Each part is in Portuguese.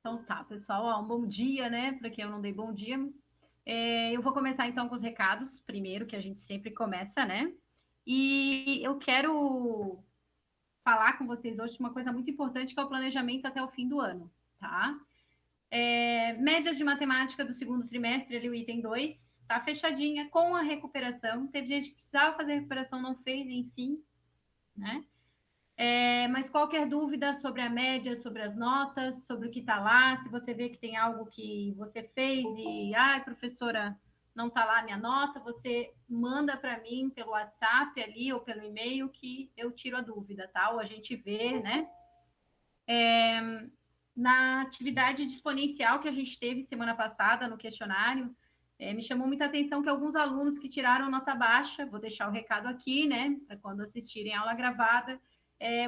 Então tá, pessoal, ó, um bom dia, né? Para quem eu não dei bom dia. Eu vou começar então com os recados, primeiro, que a gente sempre começa, né? E eu quero falar com vocês hoje de uma coisa muito importante, que é o planejamento até o fim do ano, tá? Médias de matemática do segundo trimestre, ali o item 2, tá fechadinha com a recuperação. Teve gente que precisava fazer a recuperação, não fez, enfim, né? Mas qualquer dúvida sobre a média, sobre as notas, sobre o que está lá, se você vê que tem algo que você fez e, professora, não está lá a minha nota, você manda para mim pelo WhatsApp ali ou pelo e-mail que eu tiro a dúvida, tá? Ou a gente vê, né? Na atividade de exponencial que a gente teve semana passada no questionário, me chamou muita atenção que alguns alunos que tiraram nota baixa, vou deixar o recado aqui, né, para quando assistirem a aula gravada,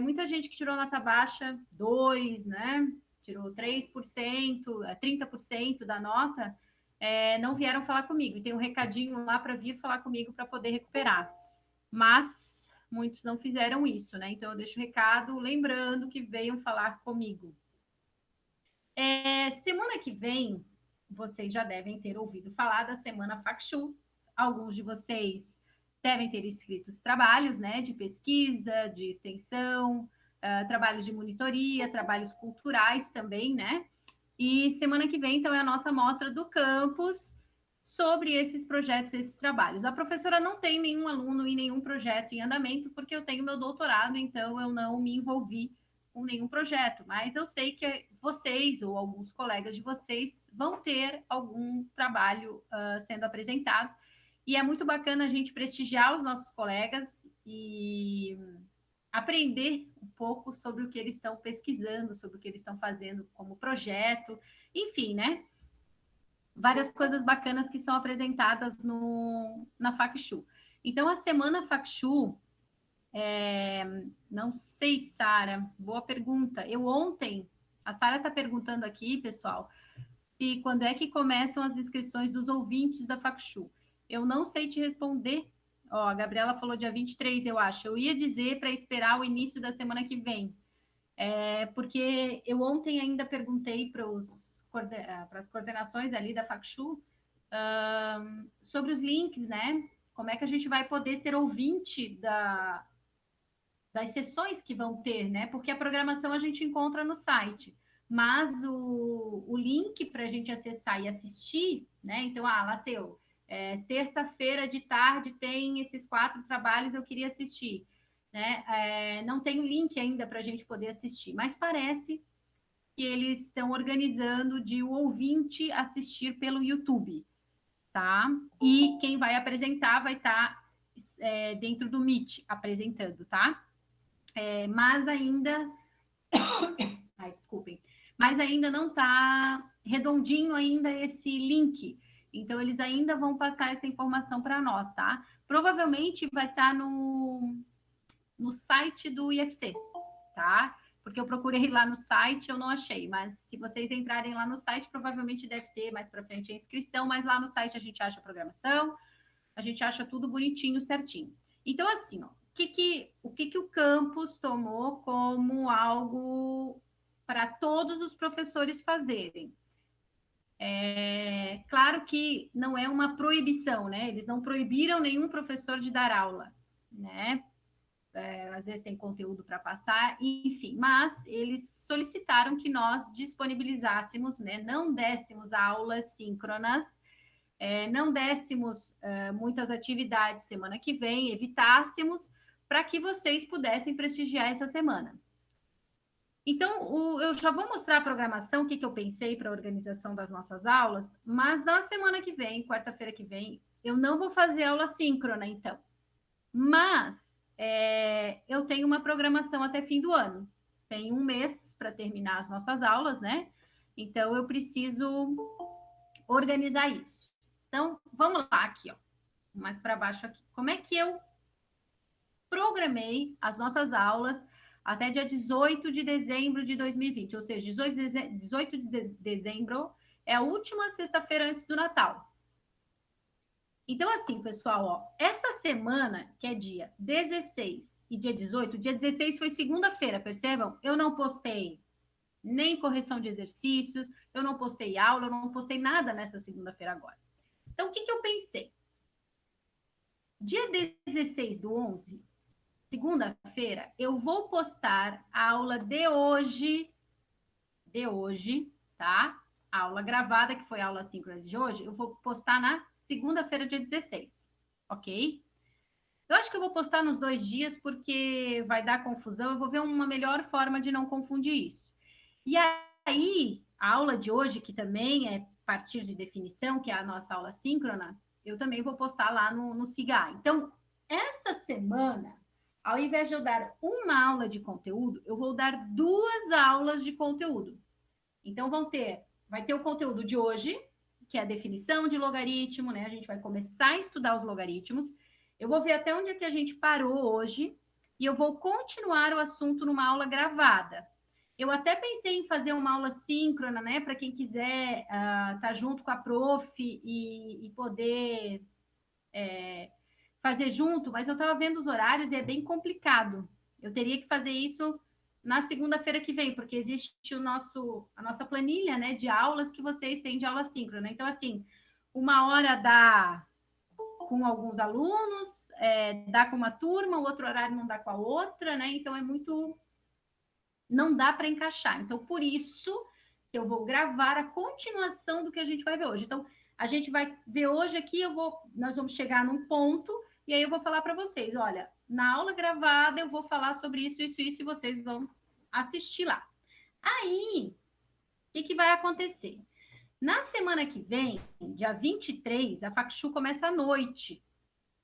muita gente que tirou nota baixa, 2, né, tirou 3%, 30% da nota, não vieram falar comigo. E tem um recadinho lá para vir falar comigo para poder recuperar. Mas muitos não fizeram isso, né? Então eu deixo o recado lembrando que venham falar comigo. Semana que vem, vocês já devem ter ouvido falar da Semana FACSHU. Alguns de vocês devem ter escrito os trabalhos, né, de pesquisa, de extensão, trabalhos de monitoria, trabalhos culturais também, né? E semana que vem, então, é a nossa mostra do campus sobre esses projetos, esses trabalhos. A professora não tem nenhum aluno e nenhum projeto em andamento, porque eu tenho meu doutorado, então eu não me envolvi com nenhum projeto, mas eu sei que vocês ou alguns colegas de vocês vão ter algum trabalho sendo apresentado, e é muito bacana a gente prestigiar os nossos colegas e aprender um pouco sobre o que eles estão pesquisando, sobre o que eles estão fazendo como projeto, enfim, né? Várias coisas bacanas que são apresentadas na FACSHU. Então, a semana FACSHU, não sei, Sara, boa pergunta. A Sara está perguntando aqui, pessoal, se quando é que começam as inscrições dos ouvintes da FACSHU. Eu não sei te responder. Ó, a Gabriela falou dia 23, eu acho. Eu ia dizer para esperar o início da semana que vem. Porque eu ontem ainda perguntei para as coordenações ali da FACSHU sobre os links, né? Como é que a gente vai poder ser ouvinte das sessões que vão ter, né? Porque a programação a gente encontra no site, mas o link para a gente acessar e assistir, né? Então, lá sei eu, terça-feira de tarde tem esses 4 trabalhos, eu queria assistir, né? Não tem o link ainda para a gente poder assistir, mas parece que eles estão organizando de o ouvinte assistir pelo YouTube, tá? E quem vai apresentar vai estar dentro do Meet apresentando, tá? Mas ainda. Ai, desculpem. Mas ainda não está redondinho ainda esse link. Então, eles ainda vão passar essa informação para nós, tá? Provavelmente vai estar no site do IFC, tá? Porque eu procurei lá no site, eu não achei. Mas se vocês entrarem lá no site, provavelmente deve ter mais para frente a inscrição. Mas lá no site a gente acha a programação, a gente acha tudo bonitinho, certinho. Então, assim, ó, o que o campus tomou como algo para todos os professores fazerem? Claro que não é uma proibição, né? Eles não proibiram nenhum professor de dar aula, né? Às vezes tem conteúdo para passar, enfim, mas eles solicitaram que nós disponibilizássemos, né? Não dessemos aulas síncronas, não dessemos muitas atividades semana que vem, evitássemos para que vocês pudessem prestigiar essa semana. Então, eu já vou mostrar a programação, o que eu pensei para a organização das nossas aulas, mas na semana que vem, quarta-feira que vem, eu não vou fazer aula síncrona, então. Mas eu tenho uma programação até fim do ano. Tem um mês para terminar as nossas aulas, né? Então, eu preciso organizar isso. Então, vamos lá aqui, ó, mais para baixo aqui. Como é que eu programei as nossas aulas até dia 18 de dezembro de 2020, ou seja, 18 de dezembro é a última sexta-feira antes do Natal. Então, assim, pessoal, ó, essa semana, que é dia 16 e dia 18, dia 16 foi segunda-feira, percebam? Eu não postei nem correção de exercícios, eu não postei aula, eu não postei nada nessa segunda-feira agora. Então, o que eu pensei? Dia 16 do 11, segunda-feira, eu vou postar a aula de hoje, tá? A aula gravada, que foi a aula síncrona de hoje, eu vou postar na segunda-feira, dia 16, ok? Eu acho que eu vou postar nos 2 dias, porque vai dar confusão, eu vou ver uma melhor forma de não confundir isso. E aí, a aula de hoje, que também é partir de definição, que é a nossa aula síncrona, eu também vou postar lá no SIGA. Então, essa semana, ao invés de eu dar uma aula de conteúdo, eu vou dar 2 aulas de conteúdo. Então, vai ter o conteúdo de hoje, que é a definição de logaritmo, né? A gente vai começar a estudar os logaritmos. Eu vou ver até onde é que a gente parou hoje e eu vou continuar o assunto numa aula gravada. Eu até pensei em fazer uma aula síncrona, né? Para quem quiser estar junto com a prof e poder fazer junto, mas eu estava vendo os horários e é bem complicado. Eu teria que fazer isso na segunda-feira que vem, porque existe a nossa planilha, né, de aulas que vocês têm de aula síncrona. Então, assim, uma hora dá com alguns alunos, dá com uma turma, o outro horário não dá com a outra, né? Então, não dá para encaixar. Então, por isso que eu vou gravar a continuação do que a gente vai ver hoje. Então, a gente vai ver hoje aqui, nós vamos chegar num ponto e aí eu vou falar para vocês, olha, na aula gravada eu vou falar sobre isso, isso, isso, e vocês vão assistir lá. Aí, o que vai acontecer? Na semana que vem, dia 23, a FACSHU começa à noite,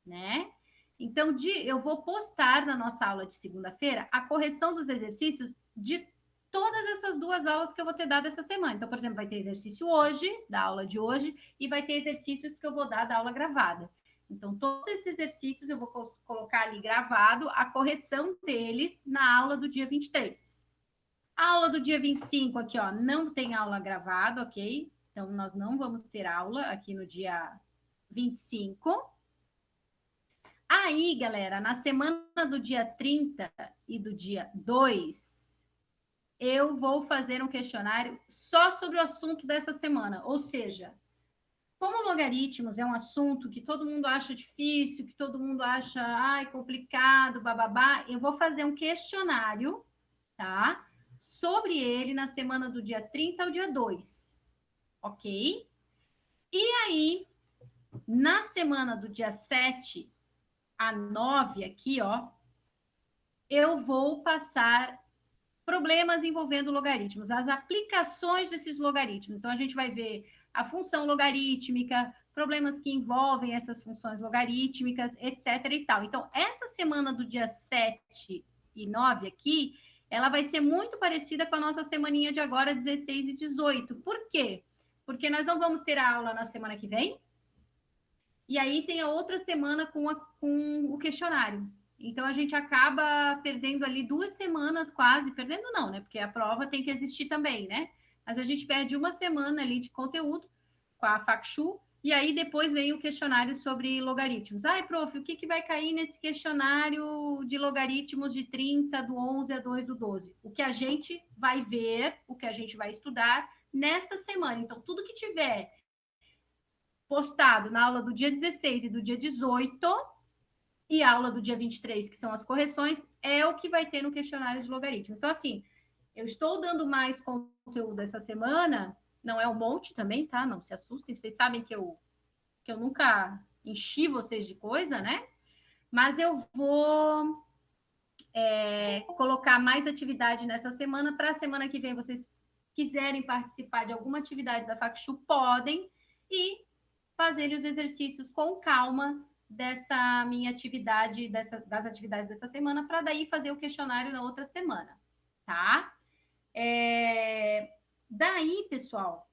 né? Então, eu vou postar na nossa aula de segunda-feira a correção dos exercícios de todas essas 2 aulas que eu vou ter dado essa semana. Então, por exemplo, vai ter exercício hoje, da aula de hoje, e vai ter exercícios que eu vou dar da aula gravada. Então, todos esses exercícios eu vou colocar ali gravado, a correção deles na aula do dia 23. A aula do dia 25 aqui, ó, não tem aula gravada, ok? Então, nós não vamos ter aula aqui no dia 25. Aí, galera, na semana do dia 30 e do dia 2, eu vou fazer um questionário só sobre o assunto dessa semana. Ou seja, como logaritmos é um assunto que todo mundo acha difícil, que todo mundo acha, ai, complicado, bababá, eu vou fazer um questionário, tá? Sobre ele na semana do dia 30 ao dia 2, ok? E aí, na semana do dia 7 a 9 aqui, ó, eu vou passar problemas envolvendo logaritmos, as aplicações desses logaritmos. Então, a gente vai ver a função logarítmica, problemas que envolvem essas funções logarítmicas, etc. e tal. Então, essa semana do dia 7 e 9 aqui, ela vai ser muito parecida com a nossa semaninha de agora, 16 e 18. Por quê? Porque nós não vamos ter a aula na semana que vem, e aí tem a outra semana com o questionário. Então, a gente acaba perdendo ali 2 semanas quase, perdendo não, né? Porque a prova tem que existir também, né? Mas a gente perde uma semana ali de conteúdo com a FACSHU, e aí depois vem o questionário sobre logaritmos. Ai, prof, o que vai cair nesse questionário de logaritmos de 30, do 11 a 2 do 12? O que a gente vai ver, o que a gente vai estudar nesta semana. Então, tudo que tiver postado na aula do dia 16 e do dia 18 e a aula do dia 23, que são as correções, é o que vai ter no questionário de logaritmos. Então, assim, eu estou dando mais conteúdo essa semana, não é um monte também, tá? Não se assustem, vocês sabem que eu nunca enchi vocês de coisa, né? Mas eu vou colocar mais atividade nessa semana. Para a semana que vem, vocês quiserem participar de alguma atividade da FACSHU, podem, e fazerem os exercícios com calma dessa minha atividade, das atividades dessa semana, para daí fazer o questionário na outra semana, tá? Daí, pessoal,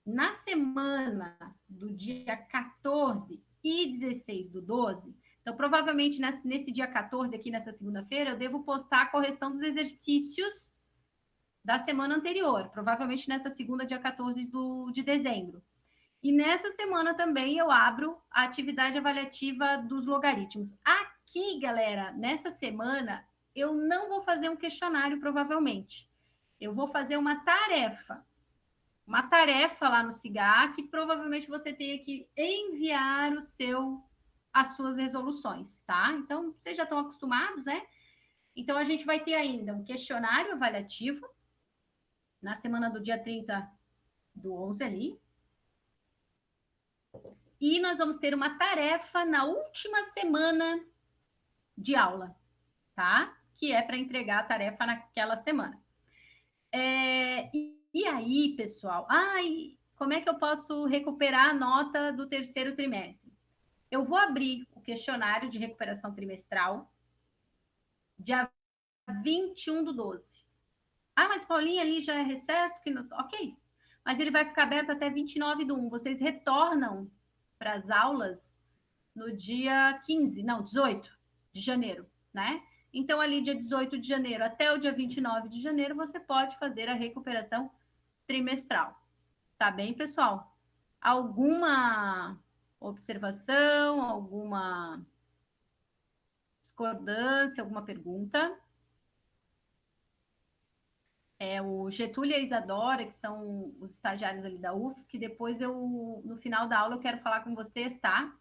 na semana do dia 14 e 16 do 12, então, provavelmente nesse dia 14, aqui nessa segunda-feira, eu devo postar a correção dos exercícios da semana anterior, provavelmente nessa segunda, dia 14 de dezembro. E nessa semana também eu abro a atividade avaliativa dos logaritmos. Aqui, galera, nessa semana, eu não vou fazer um questionário, provavelmente. Eu vou fazer uma tarefa lá no Cigar, que provavelmente você tenha que enviar as suas resoluções, tá? Então, vocês já estão acostumados, né? Então, a gente vai ter ainda um questionário avaliativo na semana do dia 30 do 11 ali. E nós vamos ter uma tarefa na última semana de aula, tá? Que é para entregar a tarefa naquela semana. E aí, pessoal? Como é que eu posso recuperar a nota do terceiro trimestre? Eu vou abrir o questionário de recuperação trimestral dia 21 do 12. Mas Paulinha, ali já é recesso? Ok. Mas ele vai ficar aberto até 29 do 1. Vocês retornam para as aulas no dia 15, não, 18 de janeiro, né? Então, ali, dia 18 de janeiro até o dia 29 de janeiro, você pode fazer a recuperação trimestral. Tá bem, pessoal? Alguma observação, alguma discordância, alguma pergunta? O Getúlio e a Isadora, que são os estagiários ali da UFS, que depois no final da aula, eu quero falar com vocês, tá?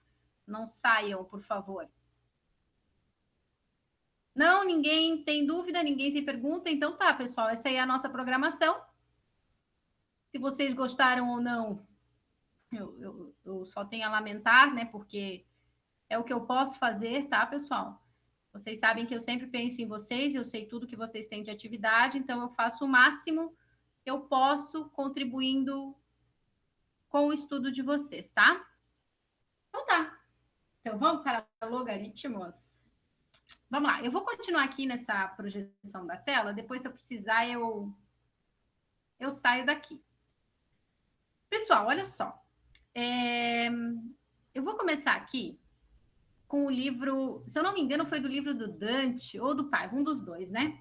Não saiam, por favor. Não, ninguém tem dúvida, ninguém tem pergunta. Então tá, pessoal, essa aí é a nossa programação. Se vocês gostaram ou não, eu só tenho a lamentar, né? Porque é o que eu posso fazer, tá, pessoal? Vocês sabem que eu sempre penso em vocês, eu sei tudo que vocês têm de atividade, então eu faço o máximo que eu posso contribuindo com o estudo de vocês, tá? Então tá. Então vamos para logaritmos. Vamos lá, eu vou continuar aqui nessa projeção da tela, depois se eu precisar eu saio daqui. Pessoal, olha só. Eu vou começar aqui com o livro, se eu não me engano, foi do livro do Dante ou do Paiva, um dos dois, né?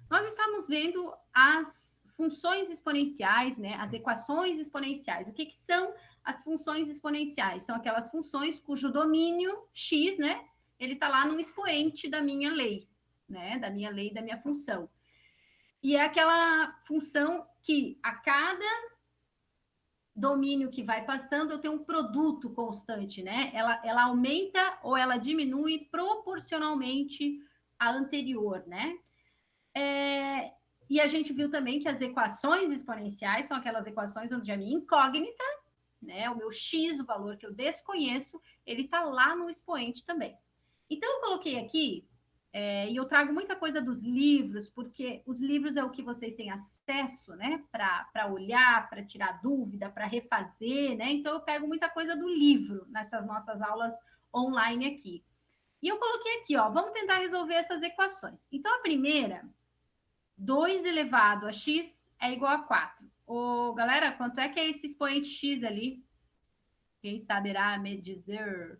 Nós estamos vendo as funções exponenciais, né? As equações exponenciais. O que são as funções exponenciais? São aquelas funções cujo domínio x, né? Ele está lá no expoente da minha lei, né? Da minha lei, da minha função. E é aquela função que a cada domínio que vai passando, eu tenho um produto constante, né? Ela aumenta ou ela diminui proporcionalmente à anterior, né? E a gente viu também que as equações exponenciais são aquelas equações onde a minha incógnita, né, o meu x, o valor que eu desconheço, ele está lá no expoente também. Então, eu coloquei aqui, e eu trago muita coisa dos livros, porque os livros é o que vocês têm acesso, né, para olhar, para tirar dúvida, para refazer, né? Então, eu pego muita coisa do livro nessas nossas aulas online aqui. E eu coloquei aqui, ó, vamos tentar resolver essas equações. Então, a primeira, 2 elevado a x é igual a 4. Galera, quanto é que é esse expoente x ali? Quem saberá me dizer?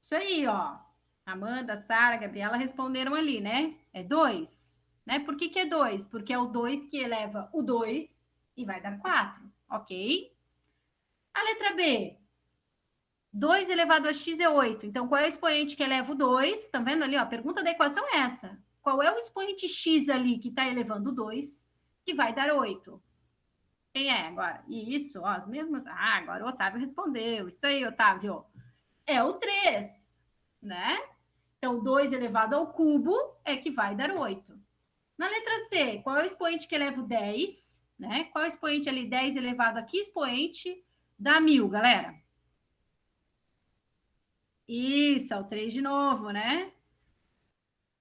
Isso aí, ó. Amanda, Sara, Gabriela responderam ali, né? É 2. Né? Por que é 2? Porque é o 2 que eleva o 2 e vai dar 4, ok? A letra B. 2 elevado a x é 8. Então, qual é o expoente que eleva o 2? Estão vendo ali? Ó, a pergunta da equação é essa. Qual é o expoente x ali que está elevando o 2, que vai dar 8? Quem é agora? E isso, ó, as mesmas. Agora o Otávio respondeu. Isso aí, Otávio. É o 3, né? Então, 2 elevado ao cubo é que vai dar 8. Na letra C, qual é o expoente que eleva o 10? Né? Qual é o expoente ali? 10 elevado a que expoente? Dá 1000, galera. Isso, é o 3 de novo, né?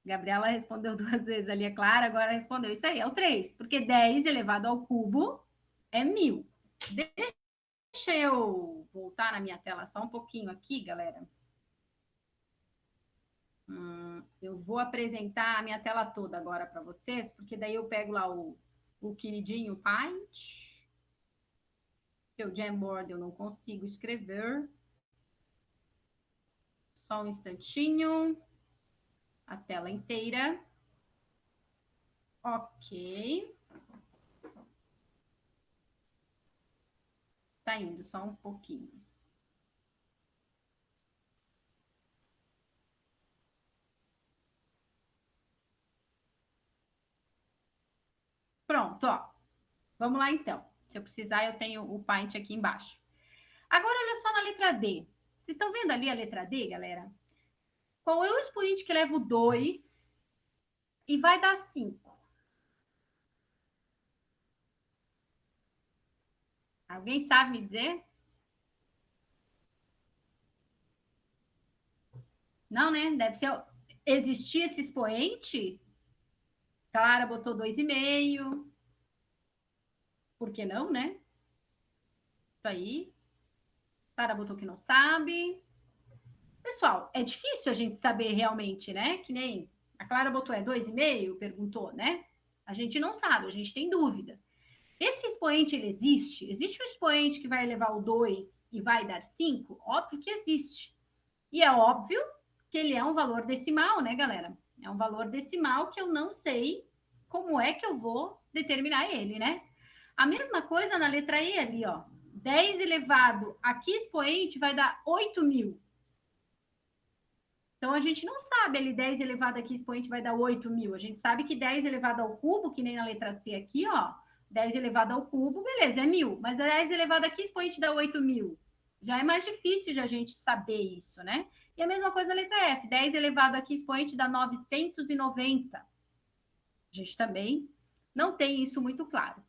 Gabriela respondeu 2 vezes ali, é claro, agora respondeu. Isso aí, é o 3, porque 10 elevado ao cubo é 1000. Deixa eu voltar na minha tela só um pouquinho aqui, galera. Eu vou apresentar a minha tela toda agora para vocês, porque daí eu pego lá o queridinho Paint. O Jamboard eu não consigo escrever. Só um instantinho. A tela inteira. Ok. Tá indo só um pouquinho. Pronto, ó. Vamos lá, então. Se eu precisar, eu tenho o Paint aqui embaixo. Agora, olha só na letra D. Vocês estão vendo ali a letra D, galera? Qual é o expoente que leva o 2 e vai dar 5? Alguém sabe me dizer? Não, né? Deve ser... Existia esse expoente? Clara botou 2,5. Por que não, né? Isso aí. Clara botou que não sabe. Pessoal, é difícil a gente saber realmente, né? Que nem a Clara botou 2,5, perguntou, né? A gente não sabe, a gente tem dúvida. Esse expoente, ele existe? Existe um expoente que vai elevar o 2 e vai dar 5? Óbvio que existe. E é óbvio que ele é um valor decimal, né, galera? É um valor decimal que eu não sei como é que eu vou determinar ele, né? A mesma coisa na letra E ali, ó. 10 elevado aqui expoente vai dar 8.000. Então, a gente não sabe ali 10 elevado aqui expoente vai dar 8.000. A gente sabe que 10 elevado ao cubo, que nem na letra C aqui, ó. 10 elevado ao cubo, beleza, é 1.000. Mas 10 elevado aqui expoente dá 8.000. Já é mais difícil de a gente saber isso, né? E a mesma coisa na letra F. 10 elevado aqui expoente dá 990. A gente também não tem isso muito claro.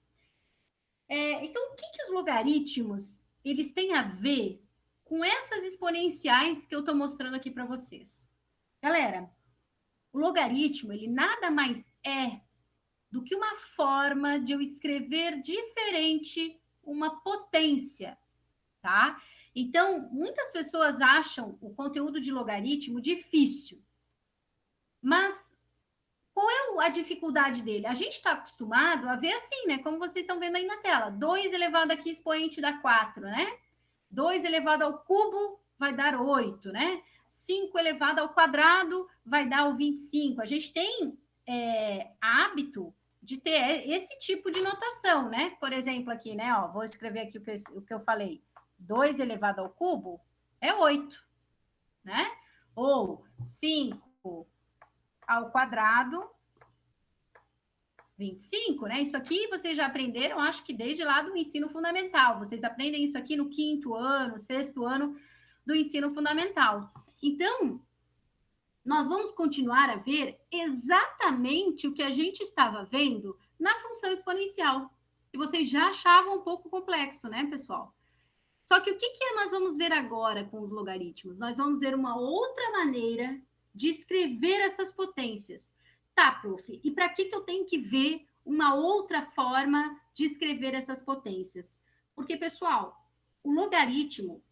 Então, o que os logaritmos eles têm a ver com essas exponenciais que eu estou mostrando aqui para vocês? Galera, o logaritmo, ele nada mais é do que uma forma de eu escrever diferente uma potência, tá? Então, muitas pessoas acham o conteúdo de logaritmo difícil. Mas qual é a dificuldade dele? A gente está acostumado a ver assim, né? Como vocês estão vendo aí na tela. 2 elevado aqui expoente dá 4, né? 2 elevado ao cubo vai dar 8, né? 5 elevado ao quadrado vai dar o 25. A gente tem hábito de ter esse tipo de notação, né? Por exemplo, aqui, né? Ó, vou escrever aqui o que eu falei. 2 elevado ao cubo é 8, né? Ou 5 ao quadrado, 25, né? Isso aqui vocês já aprenderam, acho que desde lá do ensino fundamental. Vocês aprendem isso aqui no 5º ano, 6º ano do ensino fundamental. Então, nós vamos continuar a ver exatamente o que a gente estava vendo na função exponencial, que vocês já achavam um pouco complexo, né, pessoal? Só que o que nós vamos ver agora com os logaritmos? Nós vamos ver uma outra maneira de escrever essas potências. Tá, prof, e para que eu tenho que ver uma outra forma de escrever essas potências? Porque, pessoal, o logaritmo,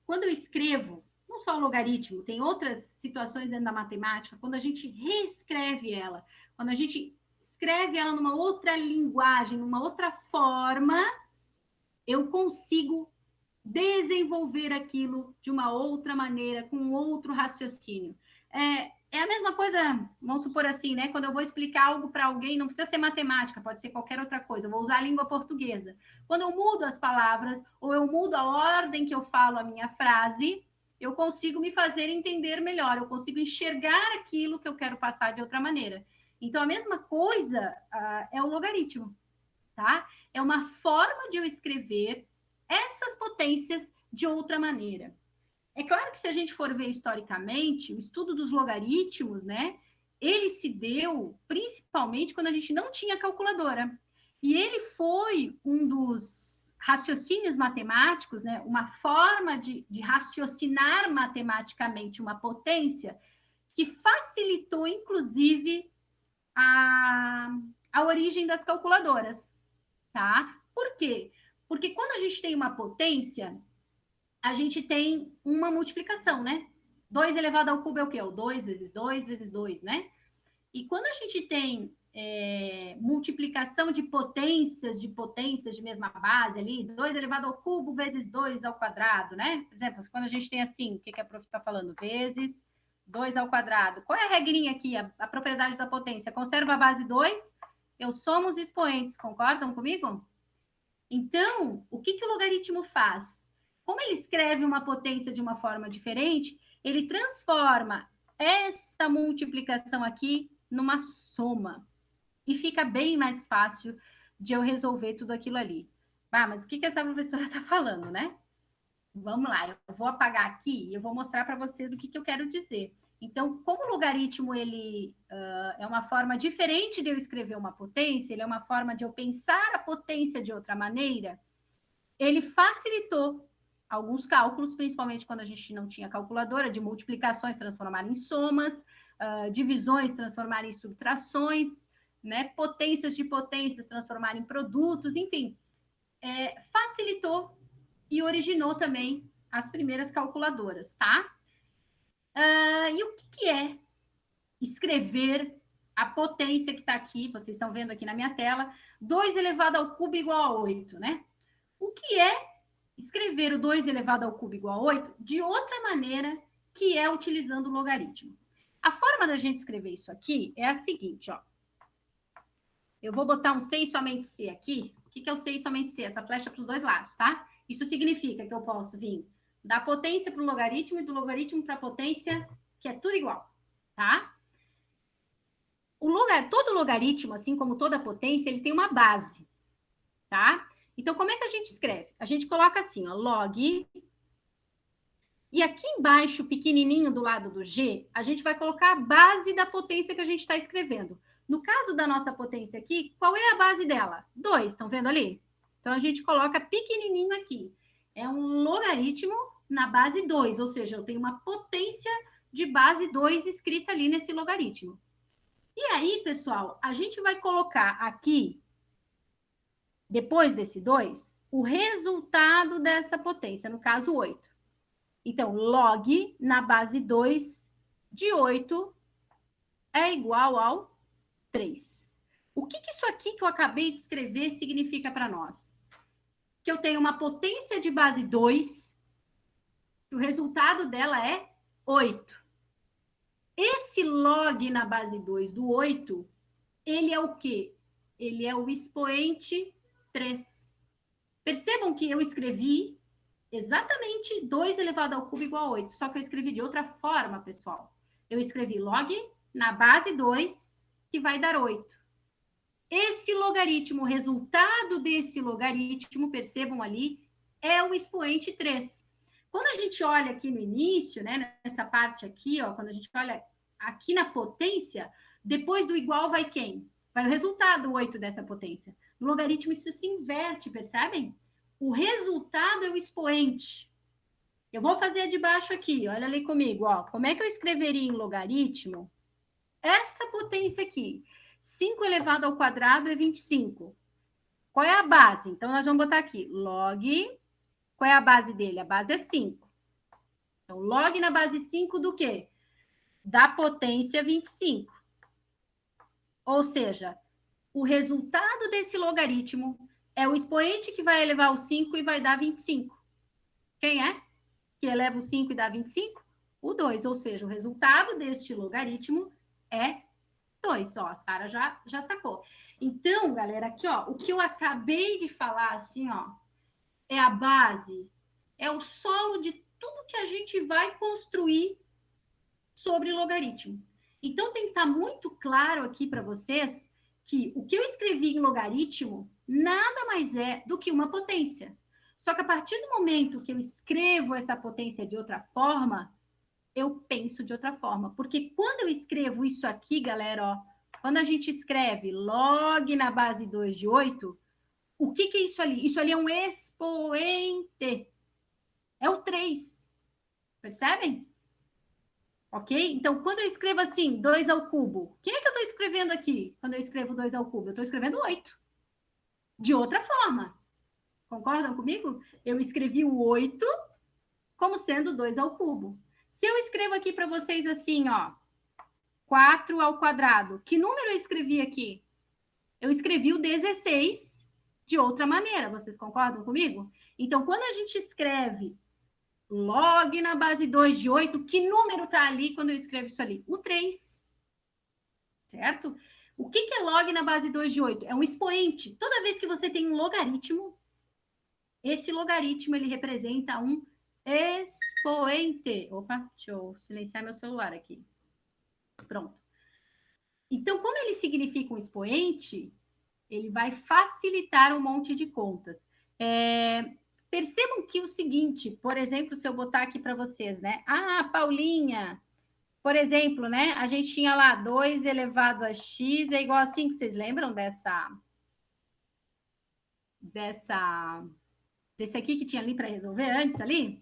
quando eu escrevo, não só o logaritmo, tem outras situações dentro da matemática, quando a gente reescreve ela, quando a gente escreve ela numa outra linguagem, numa outra forma, eu consigo desenvolver aquilo de uma outra maneira, com outro raciocínio. É a mesma coisa, vamos supor assim, né? Quando eu vou explicar algo para alguém, não precisa ser matemática, pode ser qualquer outra coisa, eu vou usar a língua portuguesa. Quando eu mudo as palavras, ou eu mudo a ordem que eu falo a minha frase, eu consigo me fazer entender melhor, eu consigo enxergar aquilo que eu quero passar de outra maneira. Então, a mesma coisa é o logaritmo, tá? É uma forma de eu escrever essas potências de outra maneira. É claro que se a gente for ver historicamente, o estudo dos logaritmos, né, ele se deu principalmente quando a gente não tinha calculadora. E ele foi um dos raciocínios matemáticos, né, uma forma de raciocinar matematicamente uma potência que facilitou, inclusive, a origem das calculadoras, tá? Por quê? Porque quando a gente tem uma potência, a gente tem uma multiplicação, né? 2 elevado ao cubo é o quê? O 2 vezes 2 vezes 2, né? E quando a gente tem multiplicação de potências de mesma base ali, 2 elevado ao cubo vezes 2 ao quadrado, né? Por exemplo, quando a gente tem assim, o que a prof está falando? Vezes 2 ao quadrado. Qual é a regrinha aqui, a propriedade da potência? Conserva a base 2, eu somo os expoentes, concordam comigo? Então, o que o logaritmo faz? Como ele escreve uma potência de uma forma diferente, ele transforma essa multiplicação aqui numa soma. e fica bem mais fácil de eu resolver tudo aquilo ali. Ah, mas o que essa professora está falando, né? Vamos lá, eu vou apagar aqui e eu vou mostrar para vocês o que eu quero dizer. Então, como o logaritmo ele é uma forma diferente de eu escrever uma potência, ele é uma forma de eu pensar a potência de outra maneira, ele facilitou alguns cálculos, principalmente quando a gente não tinha calculadora, de multiplicações transformar em somas, divisões transformar em subtrações, né? Potências de potências transformar em produtos, enfim, facilitou e originou também as primeiras calculadoras, tá? E o que é escrever a potência que está aqui, vocês estão vendo aqui na minha tela, 2 elevado ao cubo igual a 8, né? O que é escrever o 2 elevado ao cubo igual a 8 de outra maneira, que é utilizando o logaritmo? A forma da gente escrever isso aqui é a seguinte, ó. Eu vou botar um C e somente C aqui. O que é o C e somente C? Essa flecha para os dois lados, tá? Isso significa que eu posso vir da potência para o logaritmo e do logaritmo para a potência, que é tudo igual, tá? Todo logaritmo, assim como toda potência, ele tem uma base, tá? Então, como é que a gente escreve? A gente coloca assim, ó, log. E aqui embaixo, pequenininho do lado do G, a gente vai colocar a base da potência que a gente está escrevendo. No caso da nossa potência aqui, qual é a base dela? 2, estão vendo ali? Então, a gente coloca pequenininho aqui. É um logaritmo na base 2, ou seja, eu tenho uma potência de base 2 escrita ali nesse logaritmo. E aí, pessoal, a gente vai colocar aqui, depois desse 2, o resultado dessa potência, no caso 8. Então, log na base 2 de 8 é igual ao 3. O que isso aqui que eu acabei de escrever significa para nós? Que eu tenho uma potência de base 2, que o resultado dela é 8. Esse log na base 2 do 8, ele é o quê? Ele é o expoente 3. Percebam que eu escrevi exatamente 2 elevado ao cubo igual a 8, só que eu escrevi de outra forma, pessoal. Eu escrevi log na base 2, que vai dar 8. Esse logaritmo, o resultado desse logaritmo, percebam ali, é o expoente 3. Quando a gente olha aqui no início, né, nessa parte aqui, ó, quando a gente olha aqui na potência, depois do igual vai quem? Vai o resultado 8 dessa potência. No logaritmo isso se inverte, percebem? O resultado é o expoente. Eu vou fazer de baixo aqui, olha ali comigo, ó. Como é que eu escreveria em logaritmo essa potência aqui? 5 elevado ao quadrado é 25. Qual é a base? Então, nós vamos botar aqui, log. Qual é a base dele? A base é 5. Então, log na base 5 do quê? Da potência 25. Ou seja, o resultado desse logaritmo é o expoente que vai elevar o 5 e vai dar 25. Quem é? Que eleva o 5 e dá 25? O 2, ou seja, o resultado deste logaritmo é 2. Ó, a Sara já sacou. Então, galera, aqui, ó, o que eu acabei de falar, assim, ó, é a base, é o solo de tudo que a gente vai construir sobre logaritmo. Então, tem que estar muito claro aqui para vocês que o que eu escrevi em logaritmo nada mais é do que uma potência. Só que a partir do momento que eu escrevo essa potência de outra forma, eu penso de outra forma. Porque quando eu escrevo isso aqui, galera, ó, quando a gente escreve log na base 2 de 8, o que é isso ali? Isso ali é um expoente. É o 3. Percebem? Ok? Então, quando eu escrevo assim, 2 ao cubo, quem é que eu estou escrevendo aqui quando eu escrevo 2 ao cubo? Eu estou escrevendo 8. De outra forma. Concordam comigo? Eu escrevi o 8 como sendo 2 ao cubo. Se eu escrevo aqui para vocês assim, ó, 4 ao quadrado, que número eu escrevi aqui? Eu escrevi o 16 de outra maneira. Vocês concordam comigo? Então, quando a gente escreve log na base 2 de 8, que número está ali quando eu escrevo isso ali? O 3. Certo? O que é log na base 2 de 8? É um expoente. Toda vez que você tem um logaritmo, esse logaritmo ele representa um expoente. Opa, deixa eu silenciar meu celular aqui. Pronto. Então, como ele significa um expoente, ele vai facilitar um monte de contas. Percebam que o seguinte, por exemplo, se eu botar aqui para vocês, né? Ah, Paulinha, por exemplo, né? A gente tinha lá 2 elevado a x é igual a 5. Vocês lembram desse aqui que tinha ali para resolver antes ali?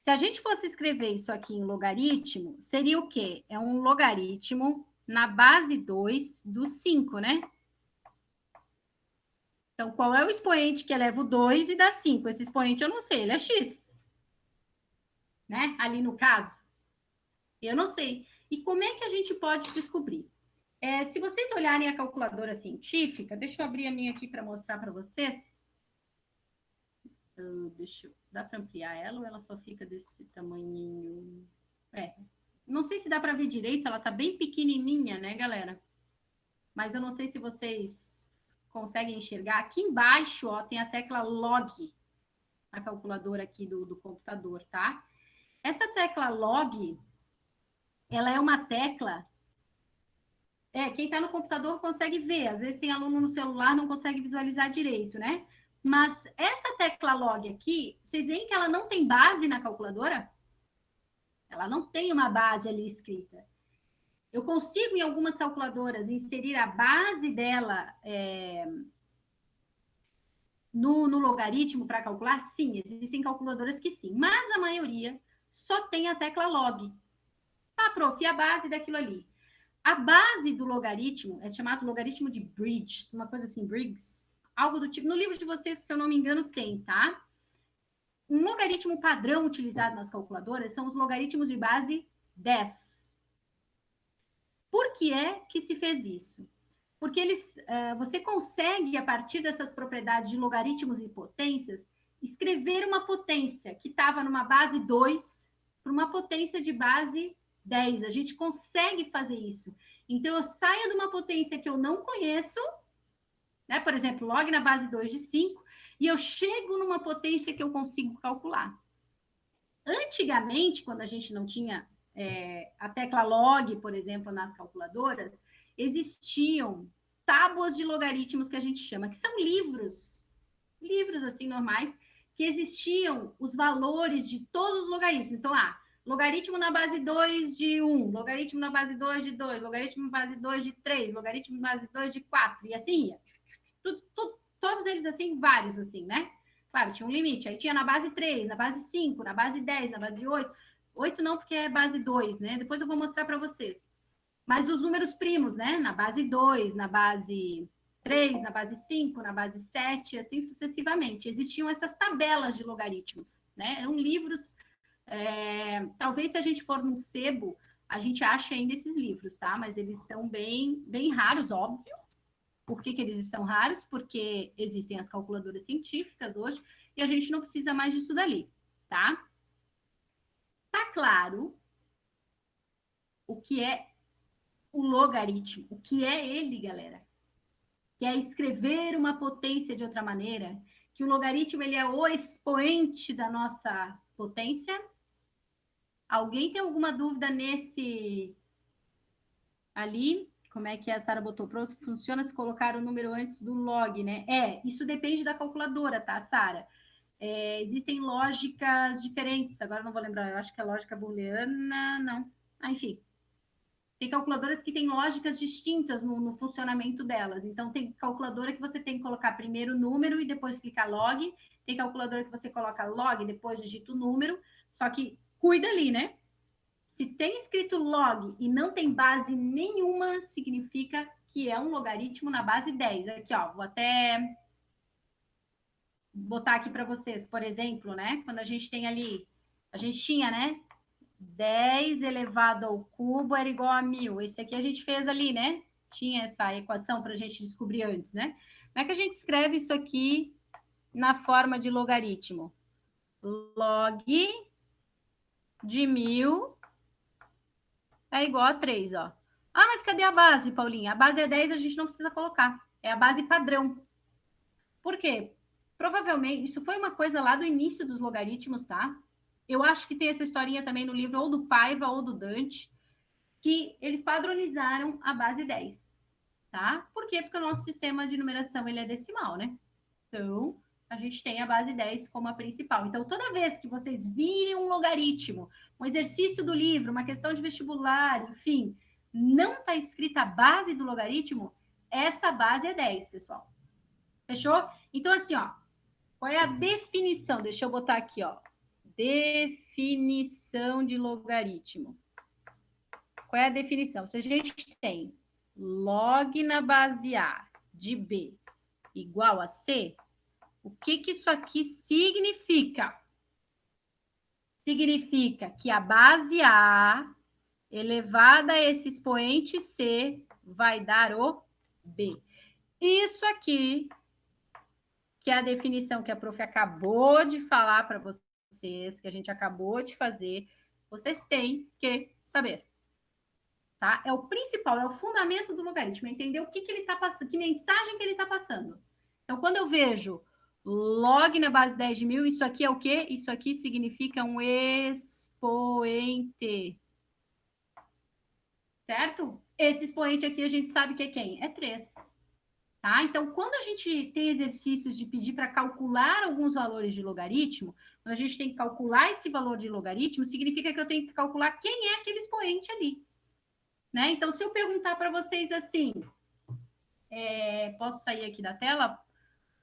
Se a gente fosse escrever isso aqui em logaritmo, seria o quê? É um logaritmo na base 2 do 5, né? Então, qual é o expoente que eleva o 2 e dá 5? Esse expoente eu não sei, ele é x, né? Ali no caso. Eu não sei. E como é que a gente pode descobrir? Se vocês olharem a calculadora científica, deixa eu abrir a minha aqui para mostrar para vocês. Dá para ampliar ela ou ela só fica desse tamanhinho? Não sei se dá para ver direito, ela está bem pequenininha, né, galera? Mas eu não sei se vocês conseguem enxergar. Aqui embaixo, ó, tem a tecla log, a calculadora aqui do computador, tá? Essa tecla log, ela é uma tecla... quem está no computador consegue ver. Às vezes tem aluno no celular, não consegue visualizar direito, né? Mas essa tecla log aqui, vocês veem que ela não tem base na calculadora? Ela não tem uma base ali escrita. Eu consigo, em algumas calculadoras, inserir a base dela no logaritmo para calcular? Sim, existem calculadoras que sim. Mas a maioria só tem a tecla log. Tá, prof, e a base daquilo ali? A base do logaritmo é chamado logaritmo de Bridge, uma coisa assim, Briggs, algo do tipo. No livro de vocês, se eu não me engano, tem, tá? Um logaritmo padrão utilizado nas calculadoras são os logaritmos de base 10. Por que é que se fez isso? Porque você consegue, a partir dessas propriedades de logaritmos e potências, escrever uma potência que estava numa base 2 para uma potência de base 10. A gente consegue fazer isso. Então, eu saio de uma potência que eu não conheço, né? Por exemplo, log na base 2 de 5, e eu chego numa potência que eu consigo calcular. Antigamente, quando a gente não tinha a tecla log, por exemplo, nas calculadoras, existiam tábuas de logaritmos que a gente chama, que são livros assim normais, que existiam os valores de todos os logaritmos. Então, logaritmo na base 2 de 1, logaritmo na base 2 de 2, logaritmo na base 2 de 3, logaritmo na base 2 de 4, e assim ia. Todos eles assim, vários assim, né? Claro, tinha um limite. Aí tinha na base 3, na base 5, na base 10, na base 8. 8 não, porque é base 2, né? Depois eu vou mostrar para vocês. Mas os números primos, né? Na base 2, na base 3, na base 5, na base 7, assim sucessivamente. Existiam essas tabelas de logaritmos, né? Eram livros. Talvez se a gente for num sebo, a gente ache ainda esses livros, tá? Mas eles estão bem, bem raros, óbvio. Por que eles estão raros? Porque existem as calculadoras científicas hoje e a gente não precisa mais disso dali, tá? Tá claro o que é o logaritmo, o que é ele, galera? Que é escrever uma potência de outra maneira, que o logaritmo ele é o expoente da nossa potência. Alguém tem alguma dúvida nesse ali? Como é que a Sara botou? Funciona se colocar o número antes do log, né? Isso depende da calculadora, tá, Sara? Existem lógicas diferentes, agora não vou lembrar, eu acho que é lógica booleana, não. Enfim, tem calculadoras que têm lógicas distintas no funcionamento delas. Então, tem calculadora que você tem que colocar primeiro o número e depois clicar log. Tem calculadora que você coloca log e depois digita o número. Só que cuida ali, né? Se tem escrito log e não tem base nenhuma, significa que é um logaritmo na base 10. Aqui, ó, vou até botar aqui para vocês, por exemplo, né? Quando a gente tem ali, a gente tinha, né? 10 elevado ao cubo era igual a 1000. Esse aqui a gente fez ali, né? Tinha essa equação para a gente descobrir antes, né? Como é que a gente escreve isso aqui na forma de logaritmo? Log de 1000 é igual a 3, ó. Ah, mas cadê a base, Paulinha? A base é 10, a gente não precisa colocar. É a base padrão. Por quê? Provavelmente, isso foi uma coisa lá do início dos logaritmos, tá? Eu acho que tem essa historinha também no livro ou do Paiva ou do Dante, que eles padronizaram a base 10, tá? Por quê? Porque o nosso sistema de numeração ele é decimal, né? Então, a gente tem a base 10 como a principal. Então, toda vez que vocês virem um logaritmo, um exercício do livro, uma questão de vestibular, enfim, não está escrita a base do logaritmo, essa base é 10, pessoal. Fechou? Então, assim, ó, qual é a definição? Deixa eu botar aqui, ó. Definição de logaritmo. Qual é a definição? Se a gente tem log na base A de B igual a C, o que isso aqui significa? Significa que a base A elevada a esse expoente C vai dar o B. Isso aqui, que é a definição que a prof acabou de falar para vocês, que a gente acabou de fazer, vocês têm que saber. Tá? É o principal, é o fundamento do logaritmo, é entender o que ele está passando, que mensagem que ele está passando. Então, quando eu vejo log na base 10 de 1000, isso aqui é o quê? Isso aqui significa um expoente. Certo? Esse expoente aqui a gente sabe que é quem? É 3. Tá? Então, quando a gente tem exercícios de pedir para calcular alguns valores de logaritmo, quando a gente tem que calcular esse valor de logaritmo, significa que eu tenho que calcular quem é aquele expoente ali. Né? Então, se eu perguntar para vocês assim, posso sair aqui da tela?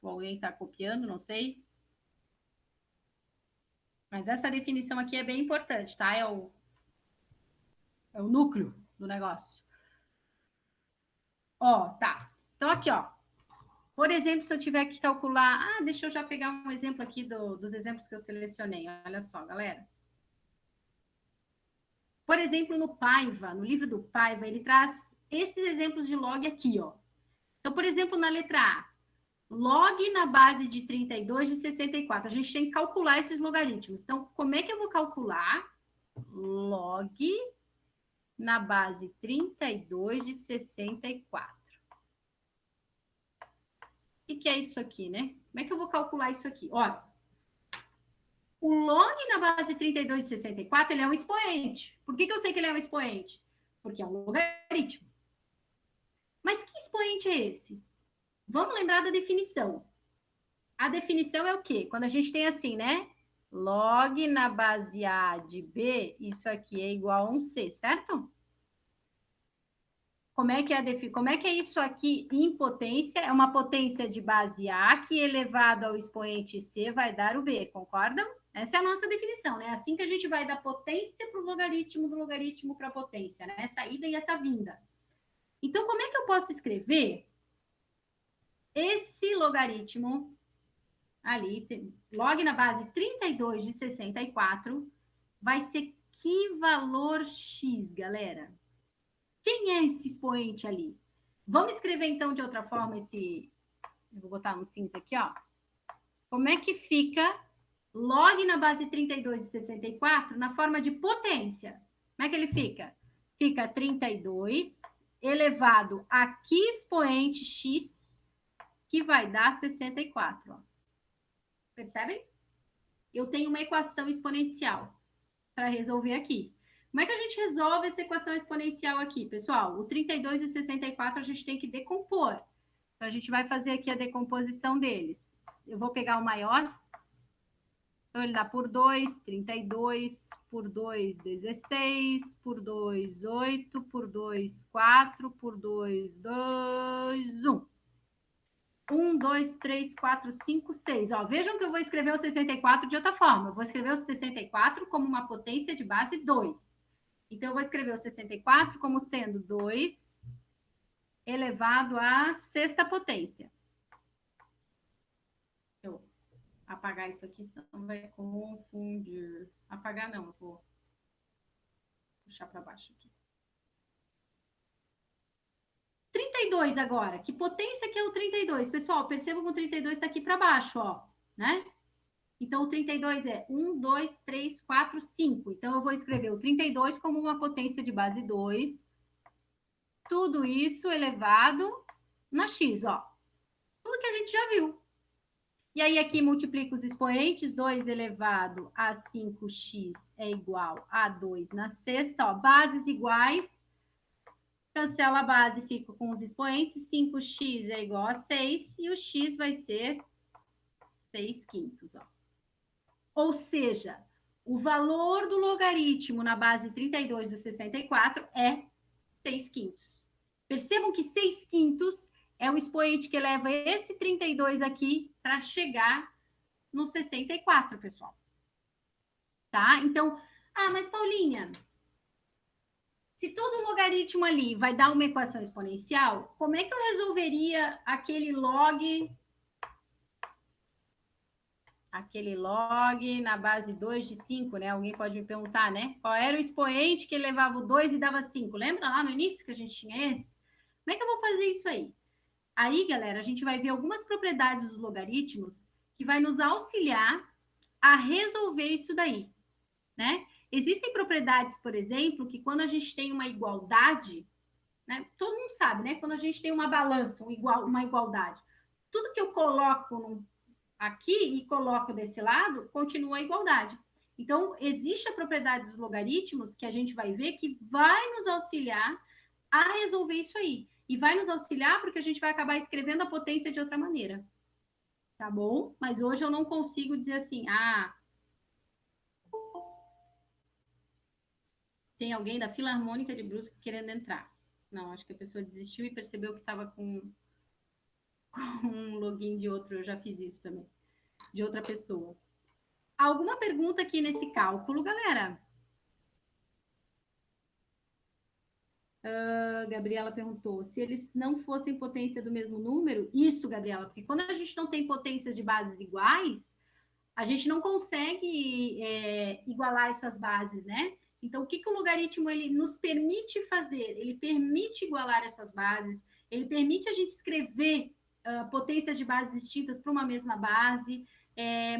Alguém está copiando, não sei. Mas essa definição aqui é bem importante, tá? É o núcleo do negócio. Ó, tá. Então, aqui, ó. Por exemplo, se eu tiver que calcular... deixa eu já pegar um exemplo aqui dos exemplos que eu selecionei. Olha só, galera. Por exemplo, no Paiva, no livro do Paiva, ele traz esses exemplos de log aqui, ó. Então, por exemplo, na letra A, log na base de 32 de 64. A gente tem que calcular esses logaritmos. Então, como é que eu vou calcular log na base 32 de 64? O que é isso aqui, né? Como é que eu vou calcular isso aqui? Olha, o log na base 32 de 64, ele é um expoente. Por que eu sei que ele é um expoente? Porque é um logaritmo. Mas que expoente é esse? Vamos lembrar da definição. A definição é o quê? Quando a gente tem assim, né? Log na base A de B, isso aqui é igual a um C, certo? Como é que é isso aqui em potência? É uma potência de base A que elevado ao expoente C vai dar o B, concordam? Essa é a nossa definição, né? Assim que a gente vai da potência para o logaritmo, do logaritmo para a potência, né? Essa ida e essa vinda. Então, como é que eu posso escrever esse logaritmo ali, log na base 32 de 64, vai ser que valor x, galera? Quem é esse expoente ali? Vamos escrever, então, de outra forma esse... Eu vou botar no cinza aqui, ó. Como é que fica log na base 32 de 64 na forma de potência? Como é que ele fica? Fica 32 elevado a que expoente x, que vai dar 64, ó. Percebem? Eu tenho uma equação exponencial para resolver aqui. Como é que a gente resolve essa equação exponencial aqui, pessoal? O 32 e o 64 a gente tem que decompor. Então, a gente vai fazer aqui a decomposição deles. Eu vou pegar o maior. Então, ele dá por 2, 32, por 2, 16, por 2, 8, por 2, 4, por 2, 2, 1. 1, 2, 3, 4, 5, 6. Ó, vejam que eu vou escrever o 64 de outra forma. Eu vou escrever o 64 como uma potência de base 2. Então, eu vou escrever o 64 como sendo 2 elevado à sexta potência. Deixa eu apagar isso aqui, senão vai confundir. Apagar não, eu vou puxar para baixo aqui. 32 agora. Que potência que é o 32? Pessoal, percebam que o 32 está aqui para baixo, ó, né? Então, o 32 é 1, 2, 3, 4, 5. Então, eu vou escrever o 32 como uma potência de base 2. Tudo isso elevado na x, ó. Tudo que a gente já viu. E aí, aqui multiplica os expoentes. 2 elevado a 5x é igual a 2 na sexta. Ó, bases iguais. Cancela a base, fica com os expoentes. 5x é igual a 6 e o x vai ser 6 quintos. Ó. Ou seja, o valor do logaritmo na base 32 do 64 é 6 quintos. Percebam que 6 quintos é o expoente que eleva esse 32 aqui para chegar no 64, pessoal. Tá? Então, mas Paulinha, se todo logaritmo ali vai dar uma equação exponencial, como é que eu resolveria aquele log na base 2 de 5, né? Alguém pode me perguntar, né? Qual era o expoente que levava o 2 e dava 5? Lembra lá no início que a gente tinha esse? Como é que eu vou fazer isso aí? Aí, galera, a gente vai ver algumas propriedades dos logaritmos que vai nos auxiliar a resolver isso daí, né? Existem propriedades, por exemplo, que quando a gente tem uma igualdade, né? Todo mundo sabe, né? Quando a gente tem uma balança, uma igualdade, tudo que eu coloco aqui e coloco desse lado, continua a igualdade. Então, existe a propriedade dos logaritmos que a gente vai ver que vai nos auxiliar a resolver isso aí. E vai nos auxiliar porque a gente vai acabar escrevendo a potência de outra maneira. Tá bom? Mas hoje eu não consigo dizer assim, tem alguém da Filarmônica de Brusque querendo entrar. Não, acho que a pessoa desistiu e percebeu que estava com um login de outro, eu já fiz isso também, de outra pessoa. Alguma pergunta aqui nesse cálculo, galera? Gabriela perguntou, se eles não fossem potência do mesmo número, isso, Gabriela, porque quando a gente não tem potências de bases iguais, a gente não consegue igualar essas bases, né? Então, o que o logaritmo ele nos permite fazer? Ele permite igualar essas bases, ele permite a gente escrever potências de bases distintas para uma mesma base.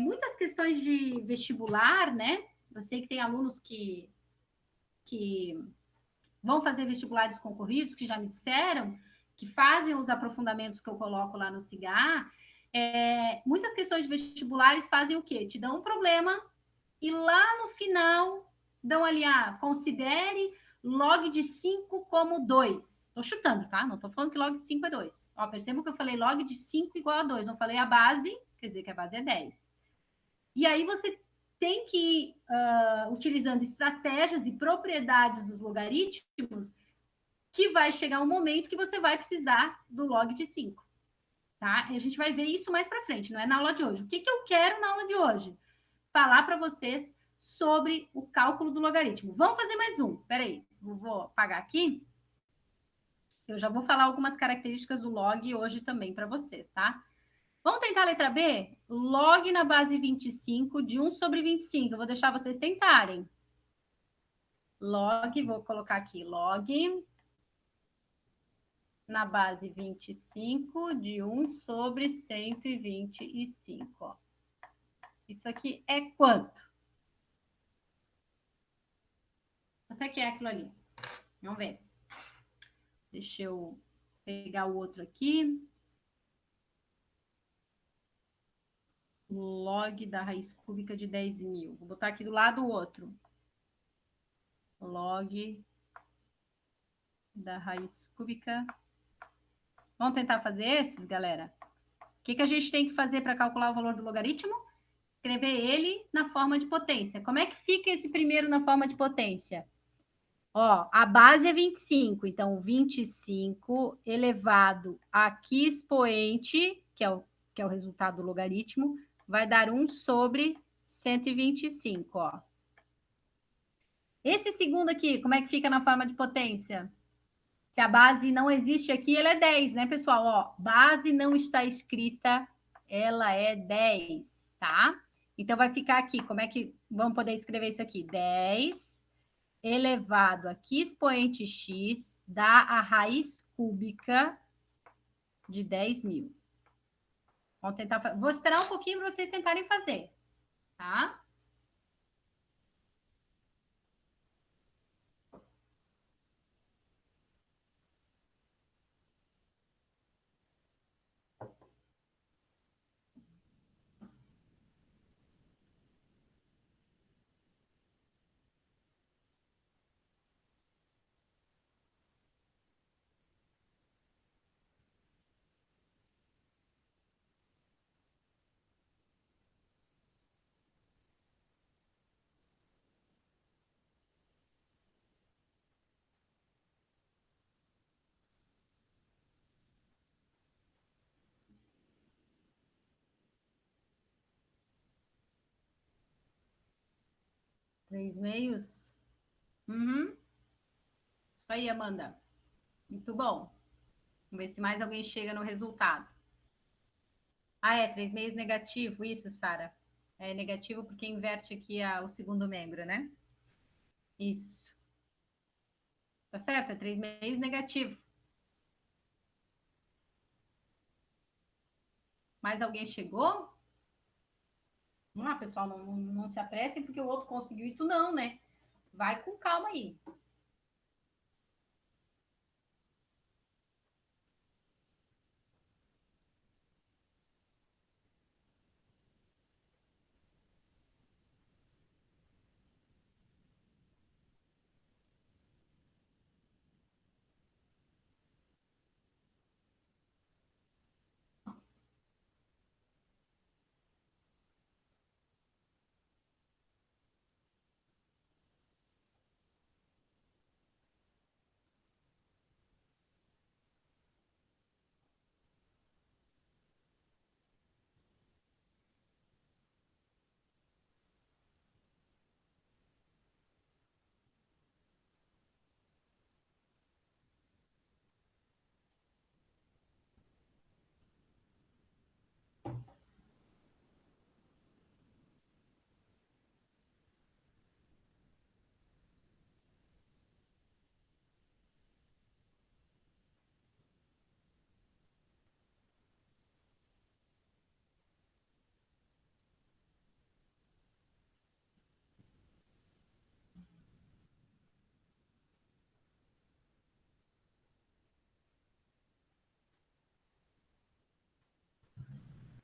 Muitas questões de vestibular, né? Eu sei que tem alunos que vão fazer vestibulares concorridos, que já me disseram, que fazem os aprofundamentos que eu coloco lá no CIGAR. Muitas questões de vestibulares fazem o quê? Te dão um problema e lá no final dão ali, considere log de 5 como 2. Estou chutando, tá? Não estou falando que log de 5 é 2. Ó, percebam que eu falei log de 5 igual a 2. Não falei a base, quer dizer que a base é 10. E aí você tem que ir utilizando estratégias e propriedades dos logaritmos que vai chegar um momento que você vai precisar do log de 5. Tá? E a gente vai ver isso mais para frente, não é na aula de hoje. O que eu quero na aula de hoje? Falar para vocês sobre o cálculo do logaritmo. Vamos fazer mais um. Peraí, vou apagar aqui. Eu já vou falar algumas características do log hoje também para vocês, tá? Vamos tentar a letra B? Log na base 25 de 1 sobre 25. Eu vou deixar vocês tentarem. Log, vou colocar aqui, log na base 25 de 1 sobre 125. Ó. Isso aqui é quanto? Quanto é que é aquilo ali? Vamos ver. Deixa eu pegar o outro aqui. Log da raiz cúbica de 10.000. Vou botar aqui do lado o outro. Log da raiz cúbica. Vamos tentar fazer esses, galera? O que a gente tem que fazer para calcular o valor do logaritmo? Escrever ele na forma de potência. Como é que fica esse primeiro na forma de potência? Ó, a base é 25, então 25 elevado a aqui expoente, que é o resultado do logaritmo, vai dar 1 sobre 125, ó. Esse segundo aqui, como é que fica na forma de potência? Se a base não existe aqui, ela é 10, né, pessoal? Ó, base não está escrita, ela é 10, tá? Então, vai ficar aqui, como é que vamos poder escrever isso aqui? 10 elevado aqui, expoente x, dá a raiz cúbica de 10.000. Vamos tentar, vou esperar um pouquinho para vocês tentarem fazer, tá? 3 meios. Uhum. Isso aí, Amanda. Muito bom. Vamos ver se mais alguém chega no resultado. Ah, é, 3 meios negativo. Isso, Sara. É negativo porque inverte aqui o segundo membro, né? Isso. Tá certo? É 3 meios negativo. Mais alguém chegou? Vamos lá, pessoal, não se apressem porque o outro conseguiu e tu não, né? Vai com calma aí.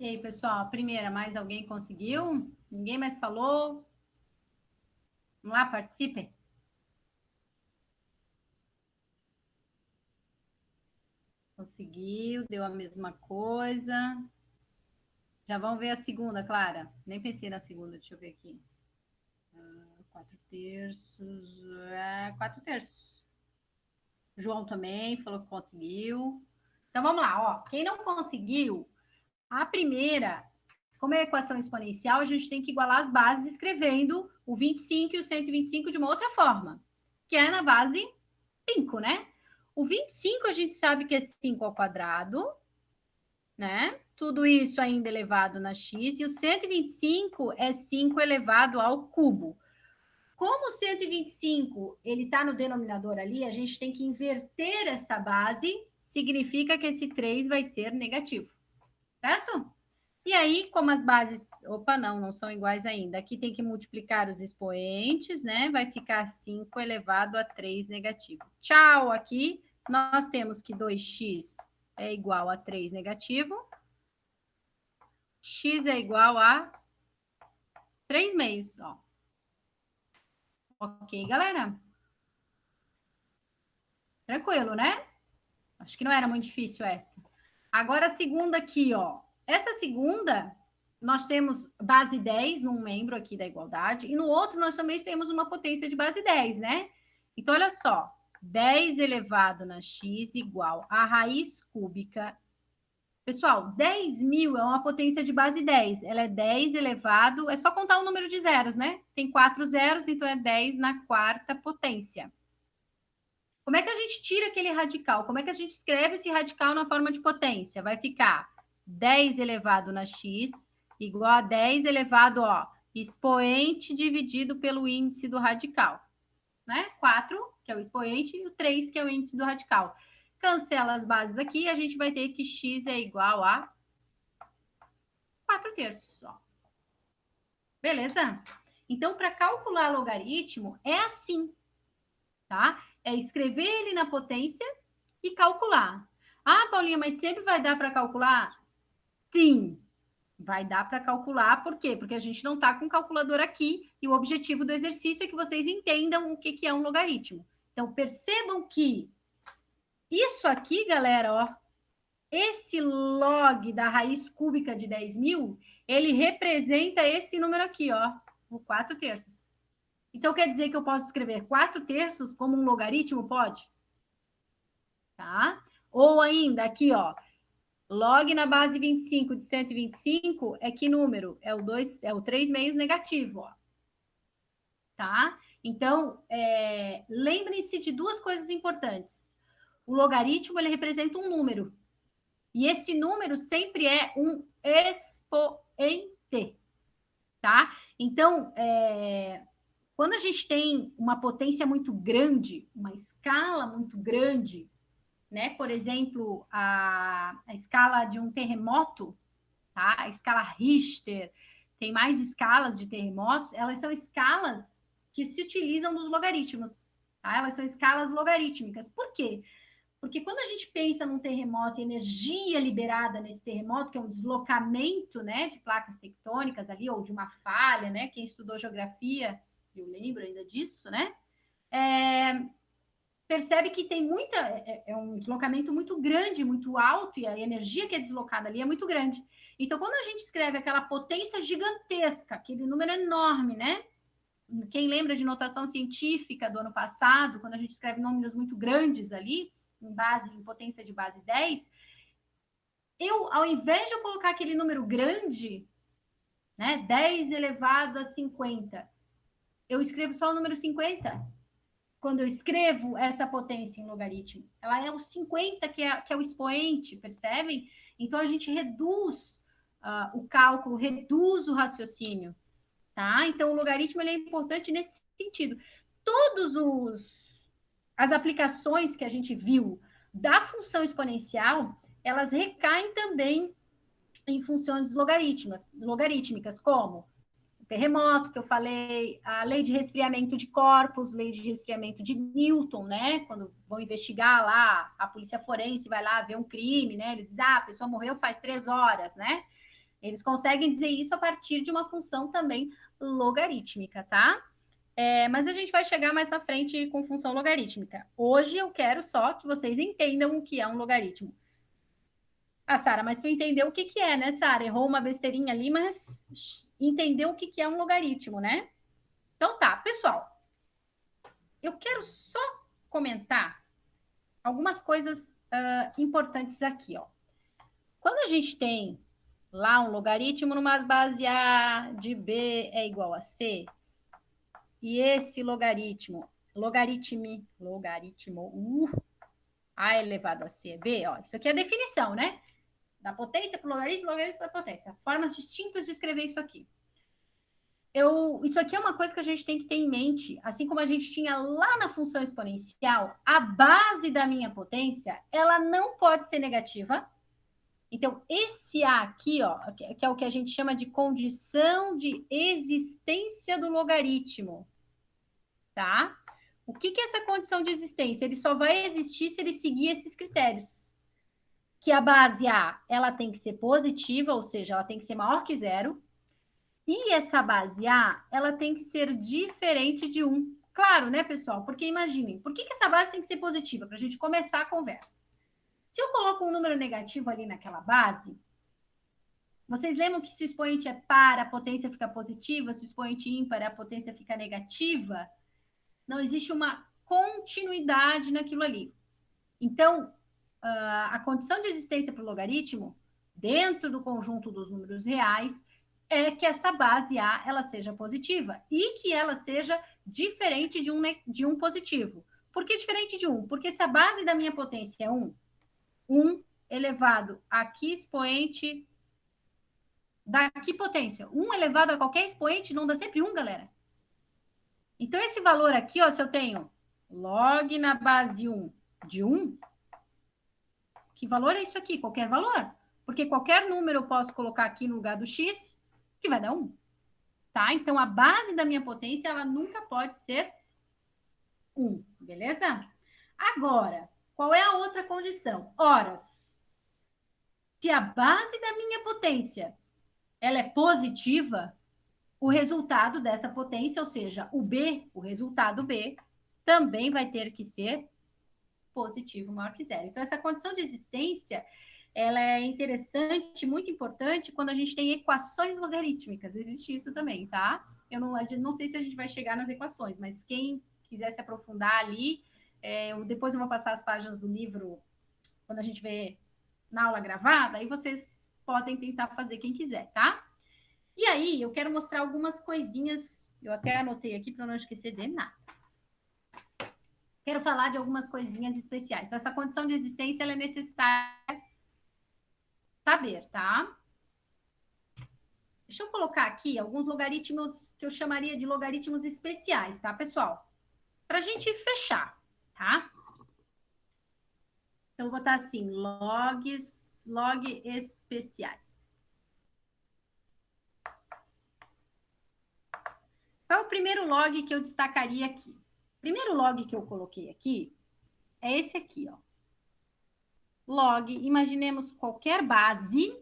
E aí, pessoal, a primeira, mais alguém conseguiu? Ninguém mais falou? Vamos lá, participem. Conseguiu, deu a mesma coisa. Já vamos ver a segunda, Clara. Nem pensei na segunda, deixa eu ver aqui. 4 terços. 4 terços. João também falou que conseguiu. Então vamos lá, ó. Quem não conseguiu, a primeira, como é equação exponencial, a gente tem que igualar as bases escrevendo o 25 e o 125 de uma outra forma, que é na base 5, né? O 25 a gente sabe que é 5 ao quadrado, né? Tudo isso ainda elevado na x, e o 125 é 5 elevado ao cubo. Como o 125 ele está no denominador ali, a gente tem que inverter essa base, significa que esse 3 vai ser negativo, certo? E aí, como as bases... Opa, não são iguais ainda. Aqui tem que multiplicar os expoentes, né? Vai ficar 5 elevado a 3 negativo. Tchau, aqui nós temos que 2x é igual a 3 negativo. X é igual a 3 meios, ó. Ok, galera? Tranquilo, né? Acho que não era muito difícil essa. Agora a segunda aqui, ó. Essa segunda, nós temos base 10 num membro aqui da igualdade, e no outro nós também temos uma potência de base 10, né? Então, olha só. 10 elevado na x igual a raiz cúbica. Pessoal, 10.000 é uma potência de base 10. Ela é 10 elevado... É só contar o número de zeros, né? Tem 4 zeros, então é 10 na quarta potência. Como é que a gente tira aquele radical? Como é que a gente escreve esse radical na forma de potência? Vai ficar 10 elevado na x igual a 10 elevado, ó, expoente dividido pelo índice do radical. Né? 4, que é o expoente, e o 3, que é o índice do radical. Cancela as bases aqui, a gente vai ter que x é igual a 4 terços, ó. Beleza? Então, para calcular logaritmo, é assim, tá? É escrever ele na potência e calcular. Ah, Paulinha, mas sempre vai dar para calcular? Sim, vai dar para calcular. Por quê? Porque a gente não está com calculador aqui e o objetivo do exercício é que vocês entendam o que é um logaritmo. Então, percebam que isso aqui, galera, ó, esse log da raiz cúbica de 10.000, ele representa esse número aqui, ó, o 4 terços. Então, quer dizer que eu posso escrever 4 terços como um logaritmo? Pode? Tá? Ou ainda, aqui, ó, log na base 25 de 125 é que número? É o 3 meios negativo, ó. tá? Então, lembrem-se de duas coisas importantes. O logaritmo, ele representa um número. E esse número sempre é um expoente, tá? Então, quando a gente tem uma potência muito grande, uma escala muito grande, né? Por exemplo, a escala de um terremoto, tá? A escala Richter, tem mais escalas de terremotos, elas são escalas que se utilizam nos logaritmos, tá? Elas são escalas logarítmicas. Por quê? Porque quando a gente pensa num terremoto, energia liberada nesse terremoto, que é um deslocamento, né, de placas tectônicas ali, ou de uma falha, né? Quem estudou geografia, eu lembro ainda disso, né? Percebe que tem um deslocamento muito grande, muito alto, e a energia que é deslocada ali é muito grande. Então, quando a gente escreve aquela potência gigantesca, aquele número enorme, né? Quem lembra de notação científica do ano passado, quando a gente escreve números muito grandes ali, em potência de base 10, ao invés de eu colocar aquele número grande, né, 10 elevado a 50, eu escrevo só o número 50. Quando eu escrevo essa potência em logaritmo, ela é o 50, que é o expoente, percebem? Então, a gente reduz o cálculo, reduz o raciocínio, tá? Então, o logaritmo ele é importante nesse sentido. As aplicações que a gente viu da função exponencial, elas recaem também em funções logarítmicas, como o terremoto, que eu falei, a lei de resfriamento de corpos, lei de resfriamento de Newton, né? Quando vão investigar lá, a polícia forense vai lá ver um crime, né? Eles dizem, a pessoa morreu faz 3 horas, né? Eles conseguem dizer isso a partir de uma função também logarítmica, tá? Mas a gente vai chegar mais na frente com função logarítmica. Hoje eu quero só que vocês entendam o que é um logaritmo. Sara, mas tu entendeu o que é, né, Sara? Errou uma besteirinha ali, mas entendeu o que é um logaritmo, né? Então tá, pessoal. Eu quero só comentar algumas coisas importantes aqui, ó. Quando a gente tem lá um logaritmo numa base A de B é igual a C, e esse logaritmo, A elevado a C é B, ó, isso aqui é a definição, né? Da potência para o logaritmo para a potência. Formas distintas de escrever isso aqui. Isso aqui é uma coisa que a gente tem que ter em mente, assim como a gente tinha lá na função exponencial, a base da minha potência, ela não pode ser negativa. Então, esse A aqui, ó, que é o que a gente chama de condição de existência do logaritmo, tá? O que é essa condição de existência? Ele só vai existir se ele seguir esses critérios. Que a base A, ela tem que ser positiva, ou seja, ela tem que ser maior que 0. E essa base A, ela tem que ser diferente de 1. Claro, né, pessoal? Porque imaginem, por que essa base tem que ser positiva? Para a gente começar a conversa. Se eu coloco um número negativo ali naquela base, vocês lembram que se o expoente é par, a potência fica positiva, se o expoente ímpar, a potência fica negativa? Não existe uma continuidade naquilo ali. Então, a condição de existência para o logaritmo, dentro do conjunto dos números reais, é que essa base A ela seja positiva e que ela seja diferente de um positivo. Por que diferente de 1? Porque se a base da minha potência é 1, 1 elevado a que expoente dá que potência? 1 elevado a qualquer expoente não dá sempre 1, galera. Então, esse valor aqui, ó, se eu tenho log na base 1 de 1, que valor é isso aqui? Qualquer valor. Porque qualquer número eu posso colocar aqui no lugar do x, que vai dar 1. Tá? Então, a base da minha potência, ela nunca pode ser 1, beleza? Agora, qual é a outra condição? Horas. Se a base da minha potência, ela é positiva, o resultado dessa potência, ou seja, o B, o resultado B, também vai ter que ser positivo maior que 0. Então, essa condição de existência, ela é interessante, muito importante, quando a gente tem equações logarítmicas. Existe isso também, tá? Eu não sei se a gente vai chegar nas equações, mas quem quiser se aprofundar ali, depois eu vou passar as páginas do livro, quando a gente vê na aula gravada, aí vocês podem tentar fazer quem quiser, tá? E aí, eu quero mostrar algumas coisinhas Eu até anotei aqui para não esquecer de nada. Quero falar de algumas coisinhas especiais. Essa condição de existência ela é necessária saber, tá? Deixa eu colocar aqui alguns logaritmos que eu chamaria de logaritmos especiais, tá, pessoal? Para a gente fechar, tá? Então, eu vou botar assim, log especiais. Qual é o primeiro log que eu destacaria aqui? O primeiro log que eu coloquei aqui é esse aqui, ó. Log, imaginemos qualquer base,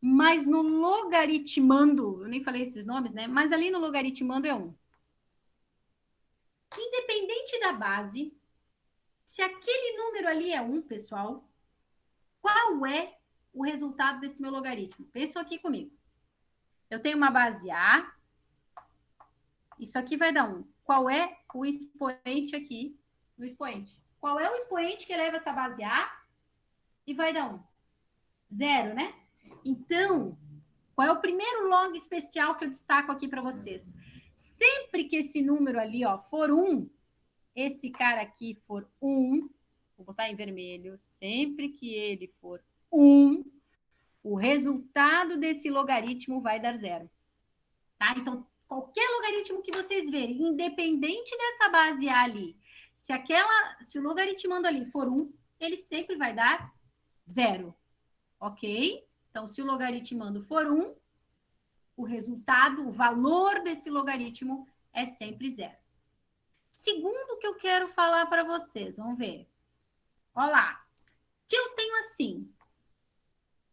mas no logaritmando, eu nem falei esses nomes, né? Mas ali no logaritmando é 1. Independente da base, se aquele número ali é 1, pessoal, qual é o resultado desse meu logaritmo? Pensam aqui comigo. Eu tenho uma base A, isso aqui vai dar 1. Qual é o expoente aqui no expoente? Qual é o expoente que eleva essa base A e vai dar 1? 0, né? Então, qual é o primeiro log especial que eu destaco aqui para vocês? Sempre que esse número ali, ó, for 1, esse cara aqui for 1, vou botar em vermelho, sempre que ele for 1, o resultado desse logaritmo vai dar 0. Tá? Então, qualquer logaritmo que vocês verem, independente dessa base A ali, se o logaritmando ali for 1, ele sempre vai dar 0. Ok? Então, se o logaritmando for 1, o resultado, o valor desse logaritmo é sempre 0. Segundo que eu quero falar para vocês, vamos ver. Olha lá. Se eu tenho assim,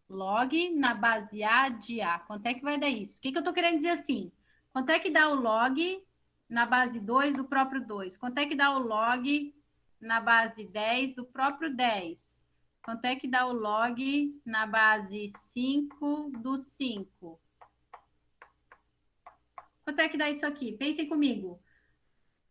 log na base A de A, quanto é que vai dar isso? O que eu estou querendo dizer assim? Quanto é que dá o log na base 2 do próprio 2? Quanto é que dá o log na base 10 do próprio 10? Quanto é que dá o log na base 5 do 5? Quanto é que dá isso aqui? Pensem comigo.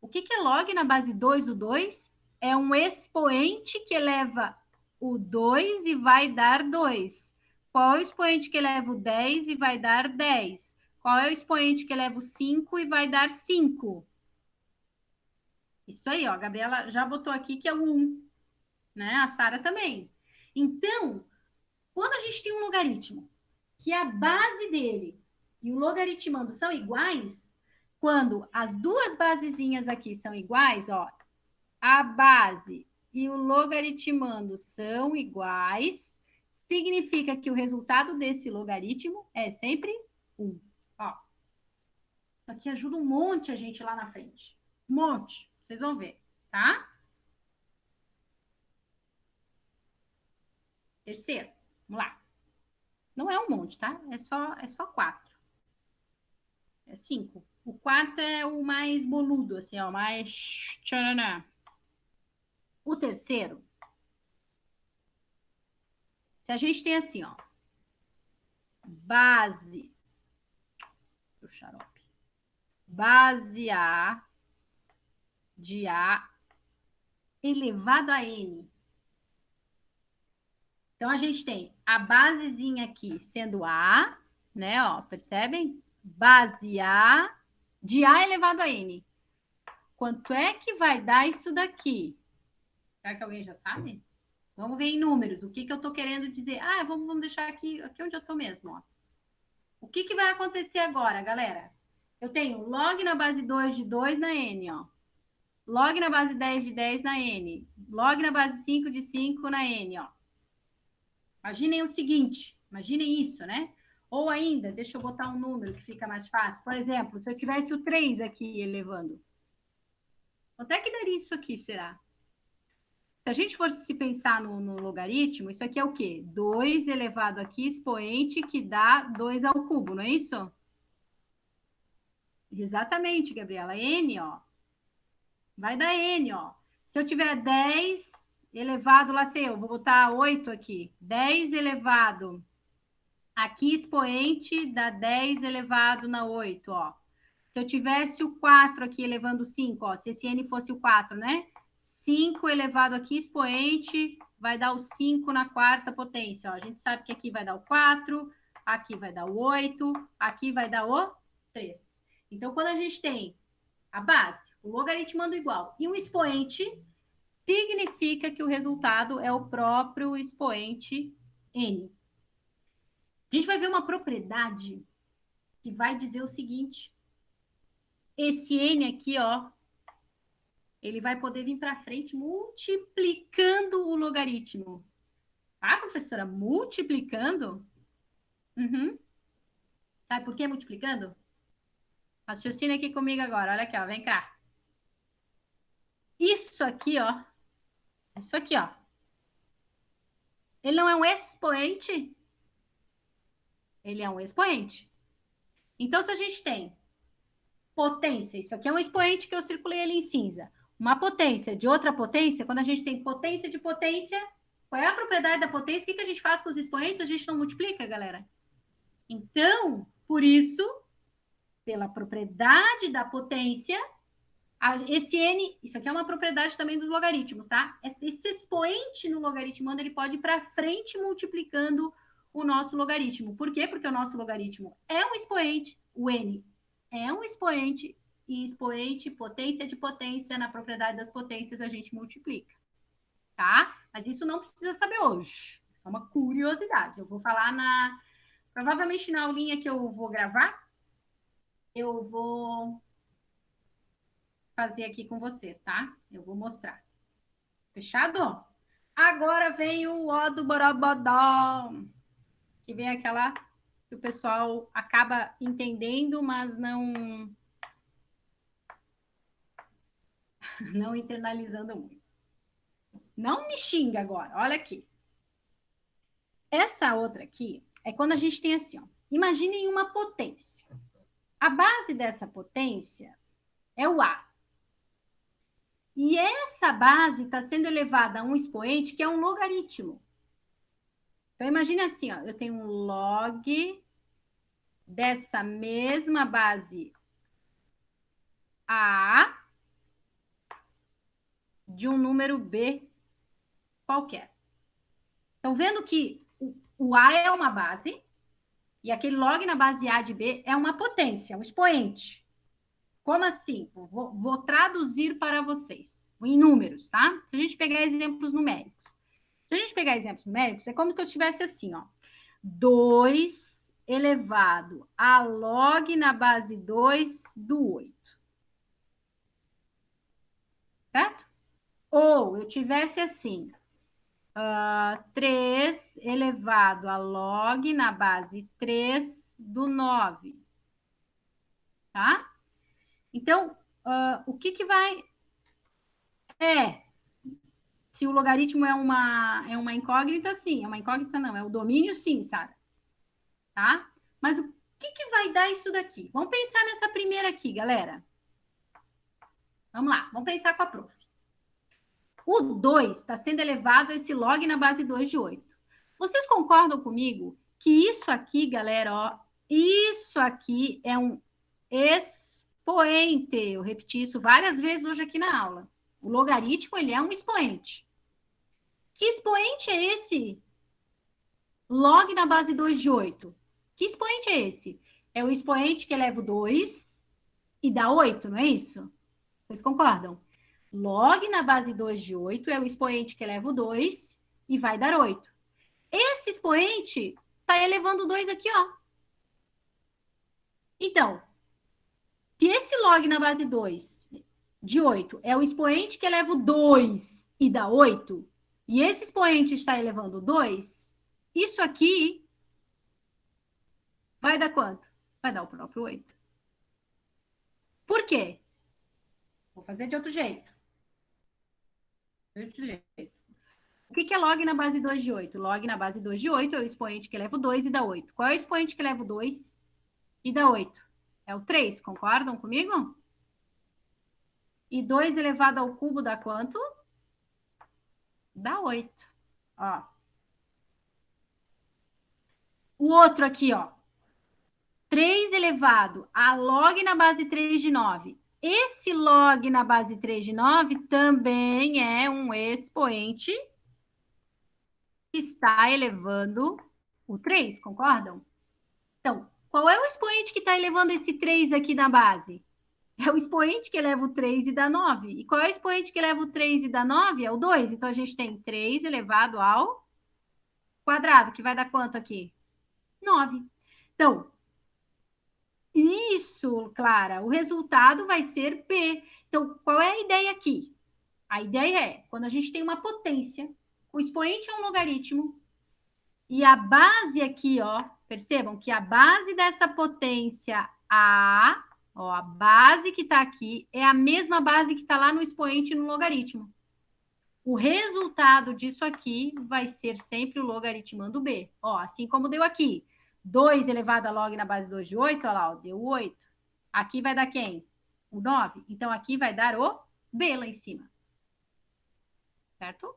O que é log na base 2 do 2? É um expoente que eleva o 2 e vai dar 2. Qual é o expoente que eleva o 10 e vai dar 10? Qual é o expoente que eleva o 5 e vai dar 5? Isso aí, ó. A Gabriela já botou aqui que é o 1. Né? A Sara também. Então, quando a gente tem um logaritmo que a base dele e o logaritmando são iguais, quando as duas basezinhas aqui são iguais, ó, a base e o logaritmando são iguais, significa que o resultado desse logaritmo é sempre 1. Ó, isso aqui ajuda um monte a gente lá na frente. Um monte. Vocês vão ver, tá? Terceiro, vamos lá. Não é um monte, tá? É só 4. É 5. O quarto é o mais boludo, assim, ó, mais tcharaná. O terceiro, se a gente tem assim, ó, base do xarope, base A de A elevado a N. Então, a gente tem a basezinha aqui sendo A, né, ó, percebem? Base A de A elevado a N. Quanto é que vai dar isso daqui? Será que alguém já sabe? Vamos ver em números. O que eu estou querendo dizer? Ah, vamos deixar aqui onde eu estou mesmo. Ó. O que vai acontecer agora, galera? Eu tenho log na base 2 de 2 na N, ó. Log na base 10 de 10 na N. Log na base 5 de 5 na N, ó. Imaginem o seguinte, imaginem isso, né? Ou ainda, deixa eu botar um número que fica mais fácil. Por exemplo, se eu tivesse o 3 aqui elevando. Quanto é que daria isso aqui, será? Se a gente fosse se pensar no logaritmo, isso aqui é o quê? 2 elevado aqui, expoente, que dá 2 ao cubo, não é isso? Exatamente, Gabriela. N, ó. Vai dar N, ó. Se eu tiver 10 elevado, lá sei eu, vou botar 8 aqui. 10 elevado aqui, expoente, dá 10 elevado na 8, ó. Se eu tivesse o 4 aqui elevando 5, ó. Se esse N fosse o 4, né? 5 elevado aqui, expoente, vai dar o 5 na quarta potência. Ó. A gente sabe que aqui vai dar o 4, aqui vai dar o 8, aqui vai dar o 3. Então, quando a gente tem a base, o logaritmando igual e um expoente, significa que o resultado é o próprio expoente n. A gente vai ver uma propriedade que vai dizer o seguinte: esse n aqui, ó, ele vai poder vir para frente multiplicando o logaritmo. Tá, professora? Multiplicando? Uhum. Sabe por que multiplicando? Raciocina aqui comigo agora. Olha aqui, ó. Vem cá. Isso aqui, ó. Isso aqui, ó. Ele não é um expoente? Ele é um expoente. Então, se a gente tem potência, isso aqui é um expoente que eu circulei ali em cinza. Uma potência de outra potência, quando a gente tem potência de potência, qual é a propriedade da potência? O que a gente faz com os expoentes? A gente não multiplica, galera. Então, por isso, pela propriedade da potência, esse n, isso aqui é uma propriedade também dos logaritmos, tá? Esse expoente no logaritmando, ele pode ir para frente multiplicando o nosso logaritmo. Por quê? Porque o nosso logaritmo é um expoente, o n é um expoente, e expoente, potência de potência, na propriedade das potências a gente multiplica, tá? Mas isso não precisa saber hoje, é só uma curiosidade. Eu vou falar provavelmente na aulinha que eu vou gravar, eu vou fazer aqui com vocês, tá? Eu vou mostrar. Fechado? Agora vem o ó do borobodó, que vem aquela que o pessoal acaba entendendo, mas não internalizando muito. Não me xinga agora, olha aqui. Essa outra aqui é quando a gente tem assim, ó. Imaginem uma potência. A base dessa potência é o A. E essa base está sendo elevada a um expoente que é um logaritmo. Então, imagine assim, ó, eu tenho um log dessa mesma base A de um número B qualquer. Estão vendo que o A é uma base e aquele log na base A de B é uma potência, um expoente. Como assim? Vou traduzir para vocês em números, tá? Se a gente pegar exemplos numéricos. Se a gente pegar exemplos numéricos, é como que eu tivesse assim, ó. 2 elevado a log na base 2 do 8. Certo? Ou eu tivesse assim, 3 elevado a log na base 3 do 9. Tá? Então, o que vai... se o logaritmo é uma incógnita, sim. É uma incógnita, não. É o domínio, sim, sabe? Tá? Mas o que vai dar isso daqui? Vamos pensar nessa primeira aqui, galera. Vamos lá, vamos pensar com a prof. O 2 está sendo elevado a esse log na base 2 de 8. Vocês concordam comigo que isso aqui, galera, ó, isso aqui é um expoente. Eu repeti isso várias vezes hoje aqui na aula. O logaritmo, ele é um expoente. Que expoente é esse? Log na base 2 de 8. Que expoente é esse? É o expoente que eleva o 2 e dá 8, não é isso? Vocês concordam? Log na base 2 de 8 é o expoente que eleva o 2 e vai dar 8. Esse expoente está elevando o 2 aqui, ó. Então, se esse log na base 2 de 8 é o expoente que eleva o 2 e dá 8, e esse expoente está elevando o 2, isso aqui vai dar quanto? Vai dar o próprio 8. Por quê? Vou fazer de outro jeito. O que é log na base 2 de 8? Log na base 2 de 8 é o expoente que eleva o 2 e dá 8. Qual é o expoente que eleva o 2 e dá 8? É o 3, concordam comigo? E 2 elevado ao cubo dá quanto? Dá 8. Ó. O outro aqui, ó. 3 elevado a log na base 3 de 9. Esse log na base 3 de 9 também é um expoente que está elevando o 3, concordam? Então, Qual é o expoente que está elevando esse 3 aqui na base? É o expoente que eleva o 3 e dá 9. E qual é o expoente que eleva o 3 e dá 9? É o 2. Então, a gente tem 3 elevado ao quadrado, que vai dar quanto aqui? 9. Então, isso, Clara, o resultado vai ser P. Então, qual é a ideia aqui? A ideia é, quando a gente tem uma potência, o expoente é um logaritmo, e a base aqui, ó, percebam que a base dessa potência A, ó, a base que está aqui, é a mesma base que está lá no expoente no logaritmo. O resultado disso aqui vai ser sempre o logaritmando B. Ó, assim como deu aqui. 2 elevado a log na base 2 de 8, olha lá, ó, deu 8. Aqui vai dar quem? O 9. Então, aqui vai dar o B lá em cima. Certo?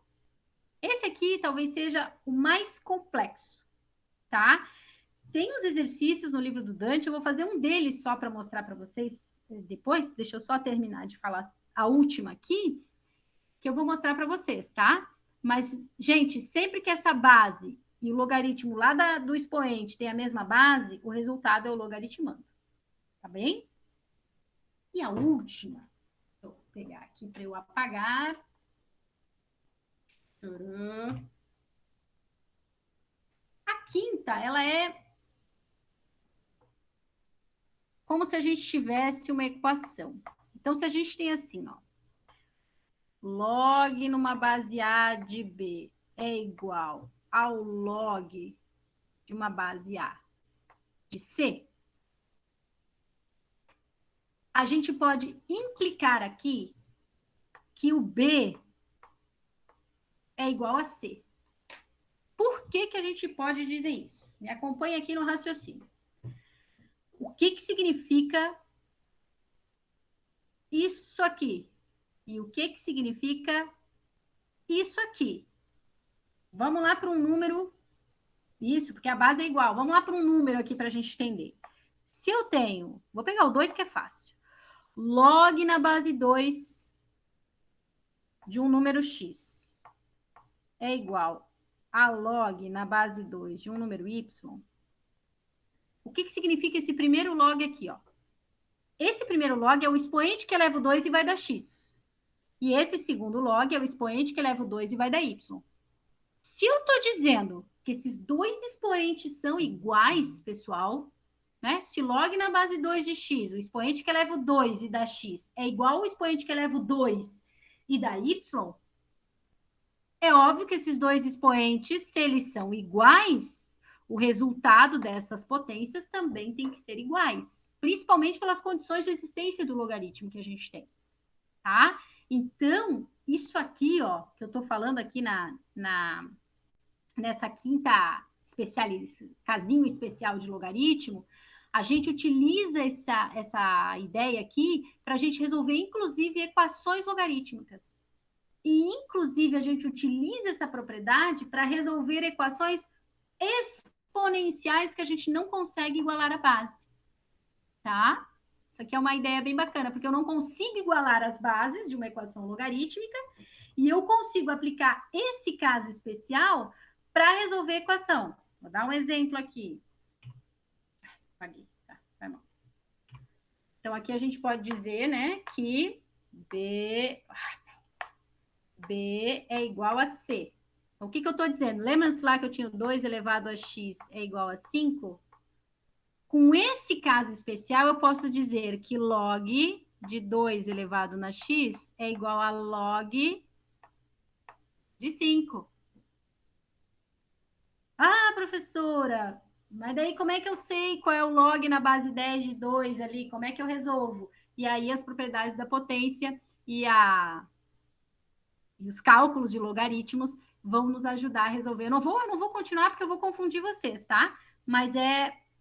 Esse aqui talvez seja o mais complexo, tá? Tem os exercícios no livro do Dante, eu vou fazer um deles só para mostrar para vocês depois. Deixa eu só terminar de falar a última aqui, que eu vou mostrar para vocês, tá? Mas, gente, sempre que essa base e o logaritmo lá do expoente tem a mesma base, o resultado é o logaritmando. Tá bem? E a última, vou pegar aqui para eu apagar. A quinta, ela é como se a gente tivesse uma equação. Então, se a gente tem assim, ó, log numa base A de B é igual ao log de uma base A de C, a gente pode implicar aqui que o B é igual a C. Por que que a gente pode dizer isso? Me acompanha aqui no raciocínio. O que que significa isso aqui? E o que que significa isso aqui? Vamos lá para um número. Isso, porque a base é igual. Vamos lá para um número aqui para a gente entender. Se eu tenho, vou pegar o 2 que é fácil. Log na base 2 de um número x é igual a log na base 2 de um número y. O que que significa esse primeiro log aqui, ó? Esse primeiro log é o expoente que eleva o 2 e vai dar x. E esse segundo log é o expoente que eleva o 2 e vai dar y. Se eu estou dizendo que esses dois expoentes são iguais, pessoal, né? Se log na base 2 de x, o expoente que eleva o 2 e dá x, é igual ao expoente que eleva o 2 e dá y, é óbvio que esses dois expoentes, se eles são iguais, o resultado dessas potências também tem que ser iguais, principalmente pelas condições de existência do logaritmo que a gente tem, tá? Então, isso aqui, ó, que eu estou falando aqui nessa quinta casinho especial de logaritmo, a gente utiliza essa ideia aqui para a gente resolver, inclusive, equações logarítmicas. E, inclusive, a gente utiliza essa propriedade para resolver equações exponenciais que a gente não consegue igualar a base. Tá? Isso aqui é uma ideia bem bacana, porque eu não consigo igualar as bases de uma equação logarítmica e eu consigo aplicar esse caso especial para resolver a equação. Vou dar um exemplo aqui. Apaguei, tá, vai mal. Então, aqui a gente pode dizer, né, que B é igual a C. O que que eu estou dizendo? Lembra-se lá que eu tinha 2 elevado a x é igual a 5? Com esse caso especial, eu posso dizer que log de 2 elevado na x é igual a log de 5. Ah, professora, mas daí como é que eu sei qual é o log na base 10 de 2 ali? Como é que eu resolvo? E aí as propriedades da potência e os cálculos de logaritmos vão nos ajudar a resolver. Eu não vou continuar porque eu vou confundir vocês, tá? Mas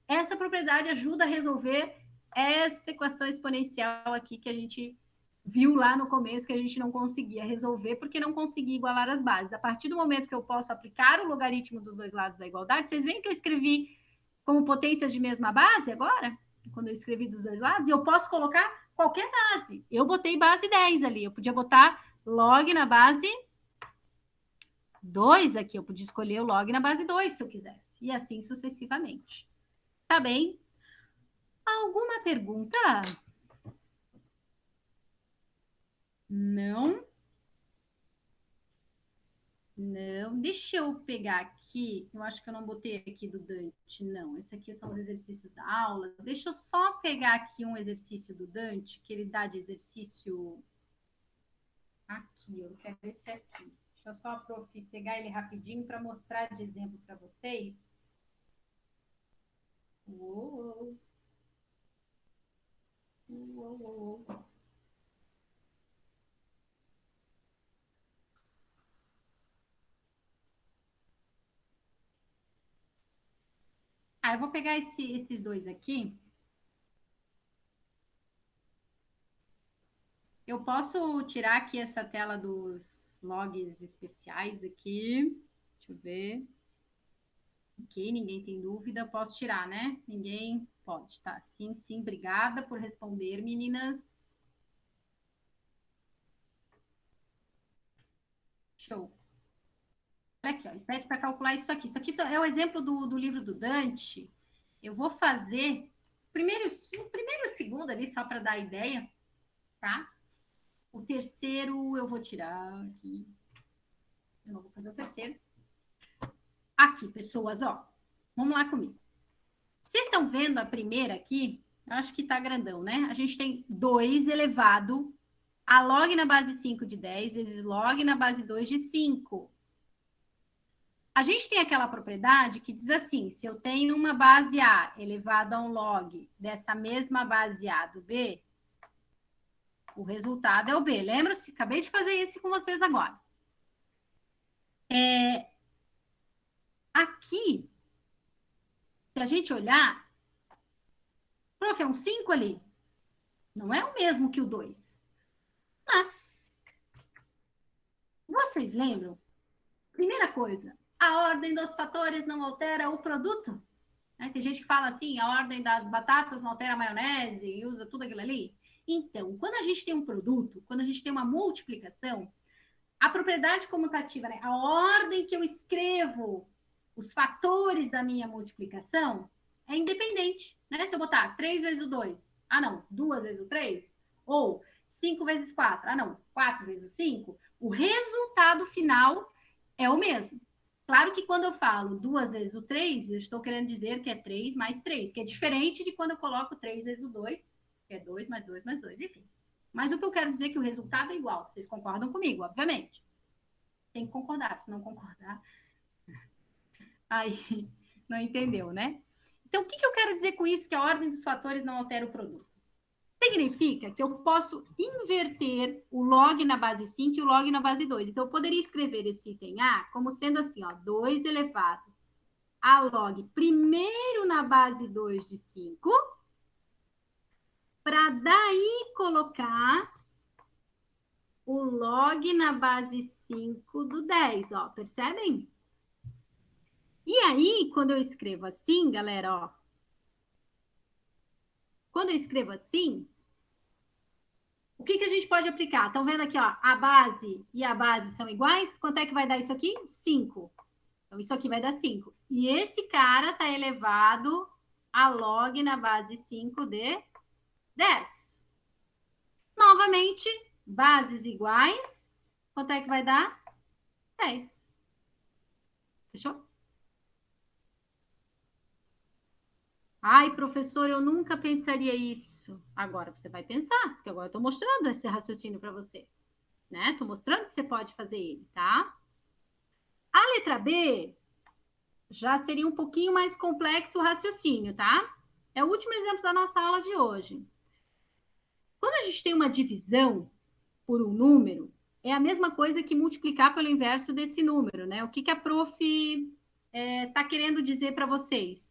essa propriedade ajuda a resolver essa equação exponencial aqui que a gente viu lá no começo que a gente não conseguia resolver porque não conseguia igualar as bases. A partir do momento que eu posso aplicar o logaritmo dos dois lados da igualdade, vocês veem que eu escrevi como potências de mesma base agora? Quando eu escrevi dos dois lados, e eu posso colocar qualquer base. Eu botei base 10 ali, eu podia botar log na base 2 aqui, eu podia escolher o log na base 2 se eu quisesse, e assim sucessivamente. Tá bem? Alguma pergunta? Não? Não. Deixa eu pegar aqui. Eu acho que eu não botei aqui do Dante, não. Esse aqui são os exercícios da aula. Deixa eu só pegar aqui um exercício do Dante, que ele dá de exercício aqui. Eu quero esse aqui. Deixa eu só pegar ele rapidinho para mostrar de exemplo para vocês. Uou, uou, uou, uou. Eu vou pegar esses dois aqui. Eu posso tirar aqui essa tela dos logs especiais aqui. Deixa eu ver. Ok, ninguém tem dúvida. Posso tirar, né? Ninguém pode, tá? Sim, sim. Obrigada por responder, meninas. Show. Olha aqui, ó, ele pede para calcular isso aqui. Isso aqui é o exemplo do livro do Dante. Eu vou fazer primeiro, o primeiro e o segundo ali, só para dar ideia, tá? O terceiro eu vou tirar aqui. Eu não vou fazer o terceiro. Aqui, pessoas, ó. Vamos lá comigo. Vocês estão vendo a primeira aqui? Eu acho que tá grandão, né? A gente tem 2 elevado a log na base 5 de 10 vezes log na base 2 de 5. A gente tem aquela propriedade que diz assim, se eu tenho uma base A elevada a um log dessa mesma base A do B, o resultado é o B. Lembra-se? Acabei de fazer isso com vocês agora. Aqui, se a gente olhar, prof, é um 5 ali. Não é o mesmo que o 2. Mas, vocês lembram? Primeira coisa, a ordem dos fatores não altera o produto? Né? Tem gente que fala assim, a ordem das batatas não altera a maionese e usa tudo aquilo ali. Então, quando a gente tem um produto, quando a gente tem uma multiplicação, a propriedade comutativa, né? A ordem que eu escrevo os fatores da minha multiplicação é independente. Né? Se eu botar 3 vezes o 2, não, 2 vezes o 3, ou 5 vezes 4, não, 4 vezes o 5, o resultado final é o mesmo. Claro que quando eu falo 2 vezes o 3, eu estou querendo dizer que é 3 mais 3, que é diferente de quando eu coloco 3 vezes o 2, que é 2 mais 2 mais 2, enfim. Mas o que eu quero dizer é que o resultado é igual. Vocês concordam comigo, obviamente. Tem que concordar, se não concordar, aí não entendeu, né? Então, o que eu quero dizer com isso, que a ordem dos fatores não altera o produto? Significa que eu posso inverter o log na base 5 e o log na base 2. Então, eu poderia escrever esse item A como sendo assim, ó, 2 elevado a log primeiro na base 2 de 5, para daí colocar o log na base 5 do 10, ó, percebem? E aí, quando eu escrevo assim, galera, ó, quando eu escrevo assim, o que a gente pode aplicar? Estão vendo aqui, ó, a base e a base são iguais? Quanto é que vai dar isso aqui? 5. Então, isso aqui vai dar 5. E esse cara está elevado a log na base 5 de 10. Novamente, bases iguais. Quanto é que vai dar? 10. Fechou? Ai, professor, eu nunca pensaria isso. Agora você vai pensar, porque agora eu estou mostrando esse raciocínio para você. Né? Estou mostrando que você pode fazer ele, tá? A letra B já seria um pouquinho mais complexo o raciocínio, tá? É o último exemplo da nossa aula de hoje. Quando a gente tem uma divisão por um número, é a mesma coisa que multiplicar pelo inverso desse número, né? O que a prof está querendo dizer para vocês?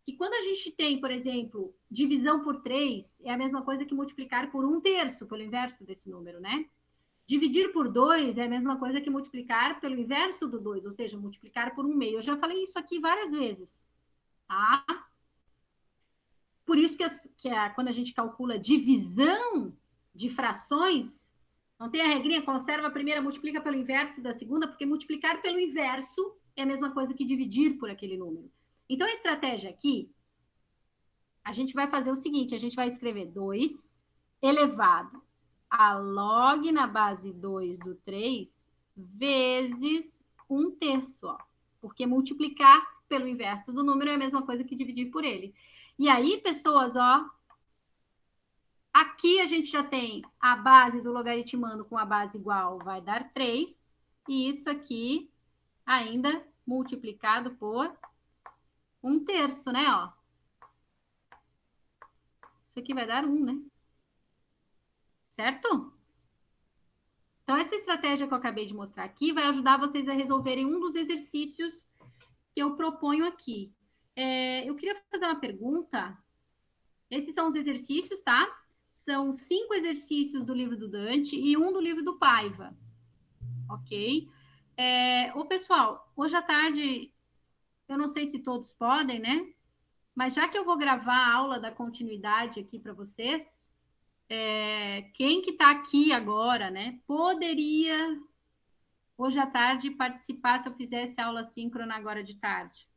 Que quando a gente tem, por exemplo, divisão por 3, é a mesma coisa que multiplicar por 1/3, pelo inverso desse número, né? Dividir por 2 é a mesma coisa que multiplicar pelo inverso do 2, ou seja, multiplicar por 1/2. Eu já falei isso aqui várias vezes, tá? Por isso quando a gente calcula divisão de frações, não tem a regrinha, conserva a primeira, multiplica pelo inverso da segunda, porque multiplicar pelo inverso é a mesma coisa que dividir por aquele número. Então, a estratégia aqui A gente vai fazer o seguinte, a gente vai escrever 2 elevado a log na base 2 do 3 vezes 1/3, ó. Porque multiplicar pelo inverso do número é a mesma coisa que dividir por ele. E aí, pessoas, ó, aqui a gente já tem a base do logaritmando com a base igual, vai dar 3. E isso aqui ainda multiplicado por 1/3, né, ó. Isso aqui vai dar 1, né? Certo? Então, essa estratégia que eu acabei de mostrar aqui vai ajudar vocês a resolverem um dos exercícios que eu proponho aqui. Eu queria fazer uma pergunta. Esses são os exercícios, tá? São 5 exercícios do livro do Dante e um do livro do Paiva. Ok? Pessoal, hoje à tarde, eu não sei se todos podem, né? Mas já que eu vou gravar a aula da continuidade aqui para vocês, quem que está aqui agora, né? Poderia hoje à tarde participar se eu fizesse aula síncrona agora de tarde.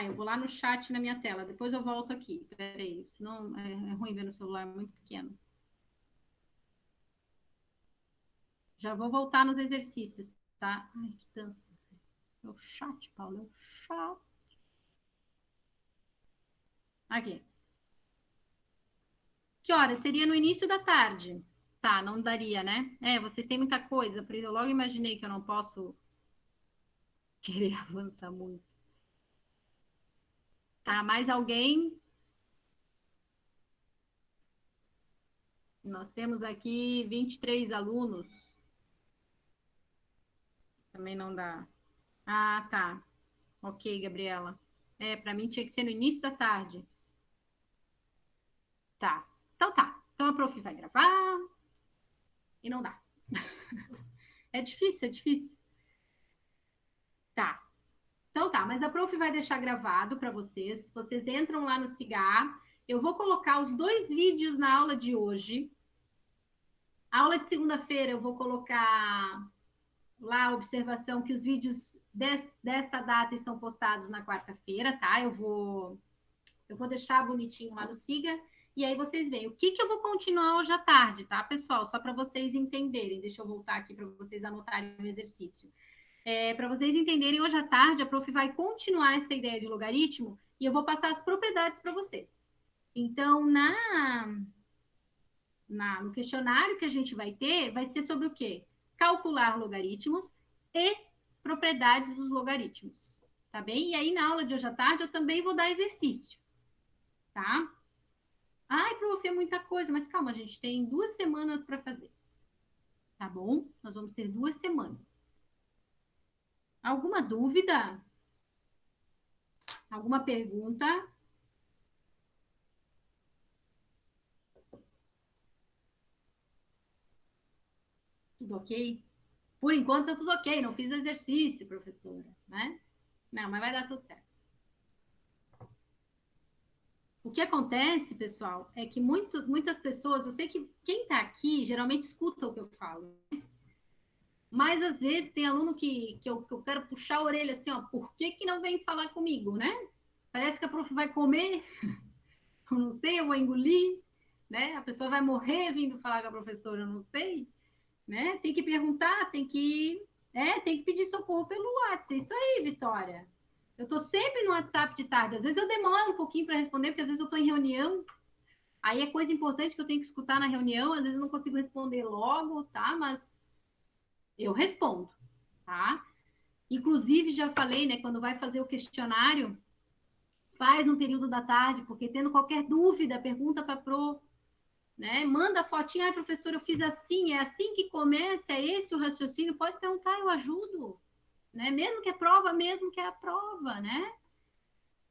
Eu vou lá no chat na minha tela, depois eu volto aqui. Peraí, senão é ruim ver no celular muito pequeno. Já vou voltar nos exercícios, tá? Ai, que dança. É o chat, Paulo, é o chat. Aqui. Que hora? Seria no início da tarde. Tá, não daria, né? Vocês têm muita coisa, por isso eu logo imaginei que eu não posso querer avançar muito. Tá, mais alguém? Nós temos aqui 23 alunos. Também não dá. Ah, tá. Ok, Gabriela. Para mim tinha que ser no início da tarde. Tá. Então tá. Então a prof vai gravar e não dá. É difícil, é difícil. Tá. Então tá, mas a prof vai deixar gravado para vocês. Vocês entram lá no Cigar. Eu vou colocar os 2 vídeos na aula de hoje. A aula de segunda-feira eu vou colocar lá a observação que os vídeos desta data estão postados na quarta-feira, tá? Eu vou deixar bonitinho lá no Siga. E aí vocês veem o que eu vou continuar hoje à tarde, tá, pessoal? Só para vocês entenderem. Deixa eu voltar aqui para vocês anotarem o exercício. Para vocês entenderem, hoje à tarde a prof vai continuar essa ideia de logaritmo e eu vou passar as propriedades para vocês. Então, no questionário que a gente vai ter, vai ser sobre o quê? Calcular logaritmos e propriedades dos logaritmos, tá bem? E aí, na aula de hoje à tarde, eu também vou dar exercício, tá? Ai, prof, é muita coisa, mas calma, a gente tem 2 semanas para fazer, tá bom? Nós vamos ter 2 semanas. Alguma dúvida? Alguma pergunta? Tudo ok? Por enquanto tá tudo ok, não fiz o exercício, professora, né? Não, mas vai dar tudo certo. O que acontece, pessoal, é que muitas pessoas, eu sei que quem está aqui geralmente escuta o que eu falo, né? Mas às vezes tem aluno que eu quero puxar a orelha assim, ó, por que não vem falar comigo, né? Parece que a prof vai comer, eu não sei, eu vou engolir, né? A pessoa vai morrer vindo falar com a professora, eu não sei, né? Tem que perguntar, tem que pedir socorro pelo WhatsApp. Isso aí, Vitória. Eu estou sempre no WhatsApp de tarde. Às vezes eu demoro um pouquinho para responder, porque às vezes eu estou em reunião. Aí é coisa importante que eu tenho que escutar na reunião. Às vezes eu não consigo responder logo, tá? Mas eu respondo, tá? Inclusive, já falei, né? Quando vai fazer o questionário, faz no período da tarde, porque tendo qualquer dúvida, pergunta para a pro, né? Manda a fotinha, ai, professor, eu fiz assim, é assim que começa, é esse o raciocínio, pode perguntar, eu ajudo, né? Mesmo que é prova, mesmo que é a prova, né?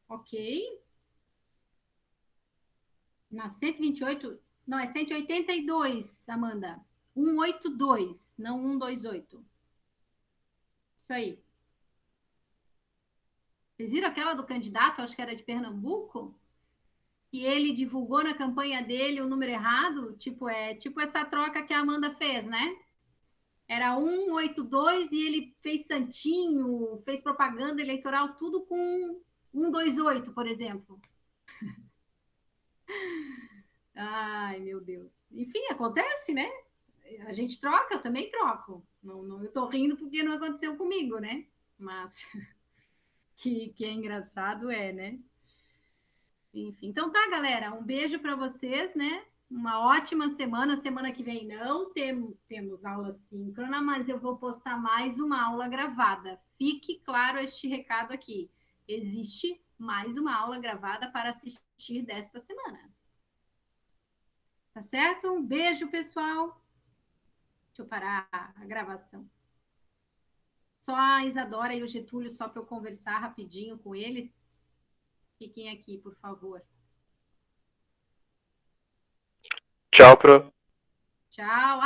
Ok? Na 128, não, é 182, Amanda. 182, não 128. Isso aí. Vocês viram aquela do candidato, acho que era de Pernambuco? Que ele divulgou na campanha dele o número errado? Tipo essa troca que a Amanda fez, né? Era 182 e ele fez santinho, fez propaganda eleitoral, tudo com 128, por exemplo. Ai, meu Deus. Enfim, acontece, né? A gente troca, eu também troco. Não, eu tô rindo porque não aconteceu comigo, né? Mas que é engraçado é, né? Enfim, então tá, galera. Um beijo para vocês, né? Uma ótima semana. Semana que vem não temos aula síncrona, mas eu vou postar mais uma aula gravada. Fique claro este recado aqui. Existe mais uma aula gravada para assistir desta semana. Tá certo? Um beijo, pessoal. Deixa eu parar a gravação. Só a Isadora e o Getúlio, só para eu conversar rapidinho com eles. Fiquem aqui, por favor. Tchau, Pro. Tchau.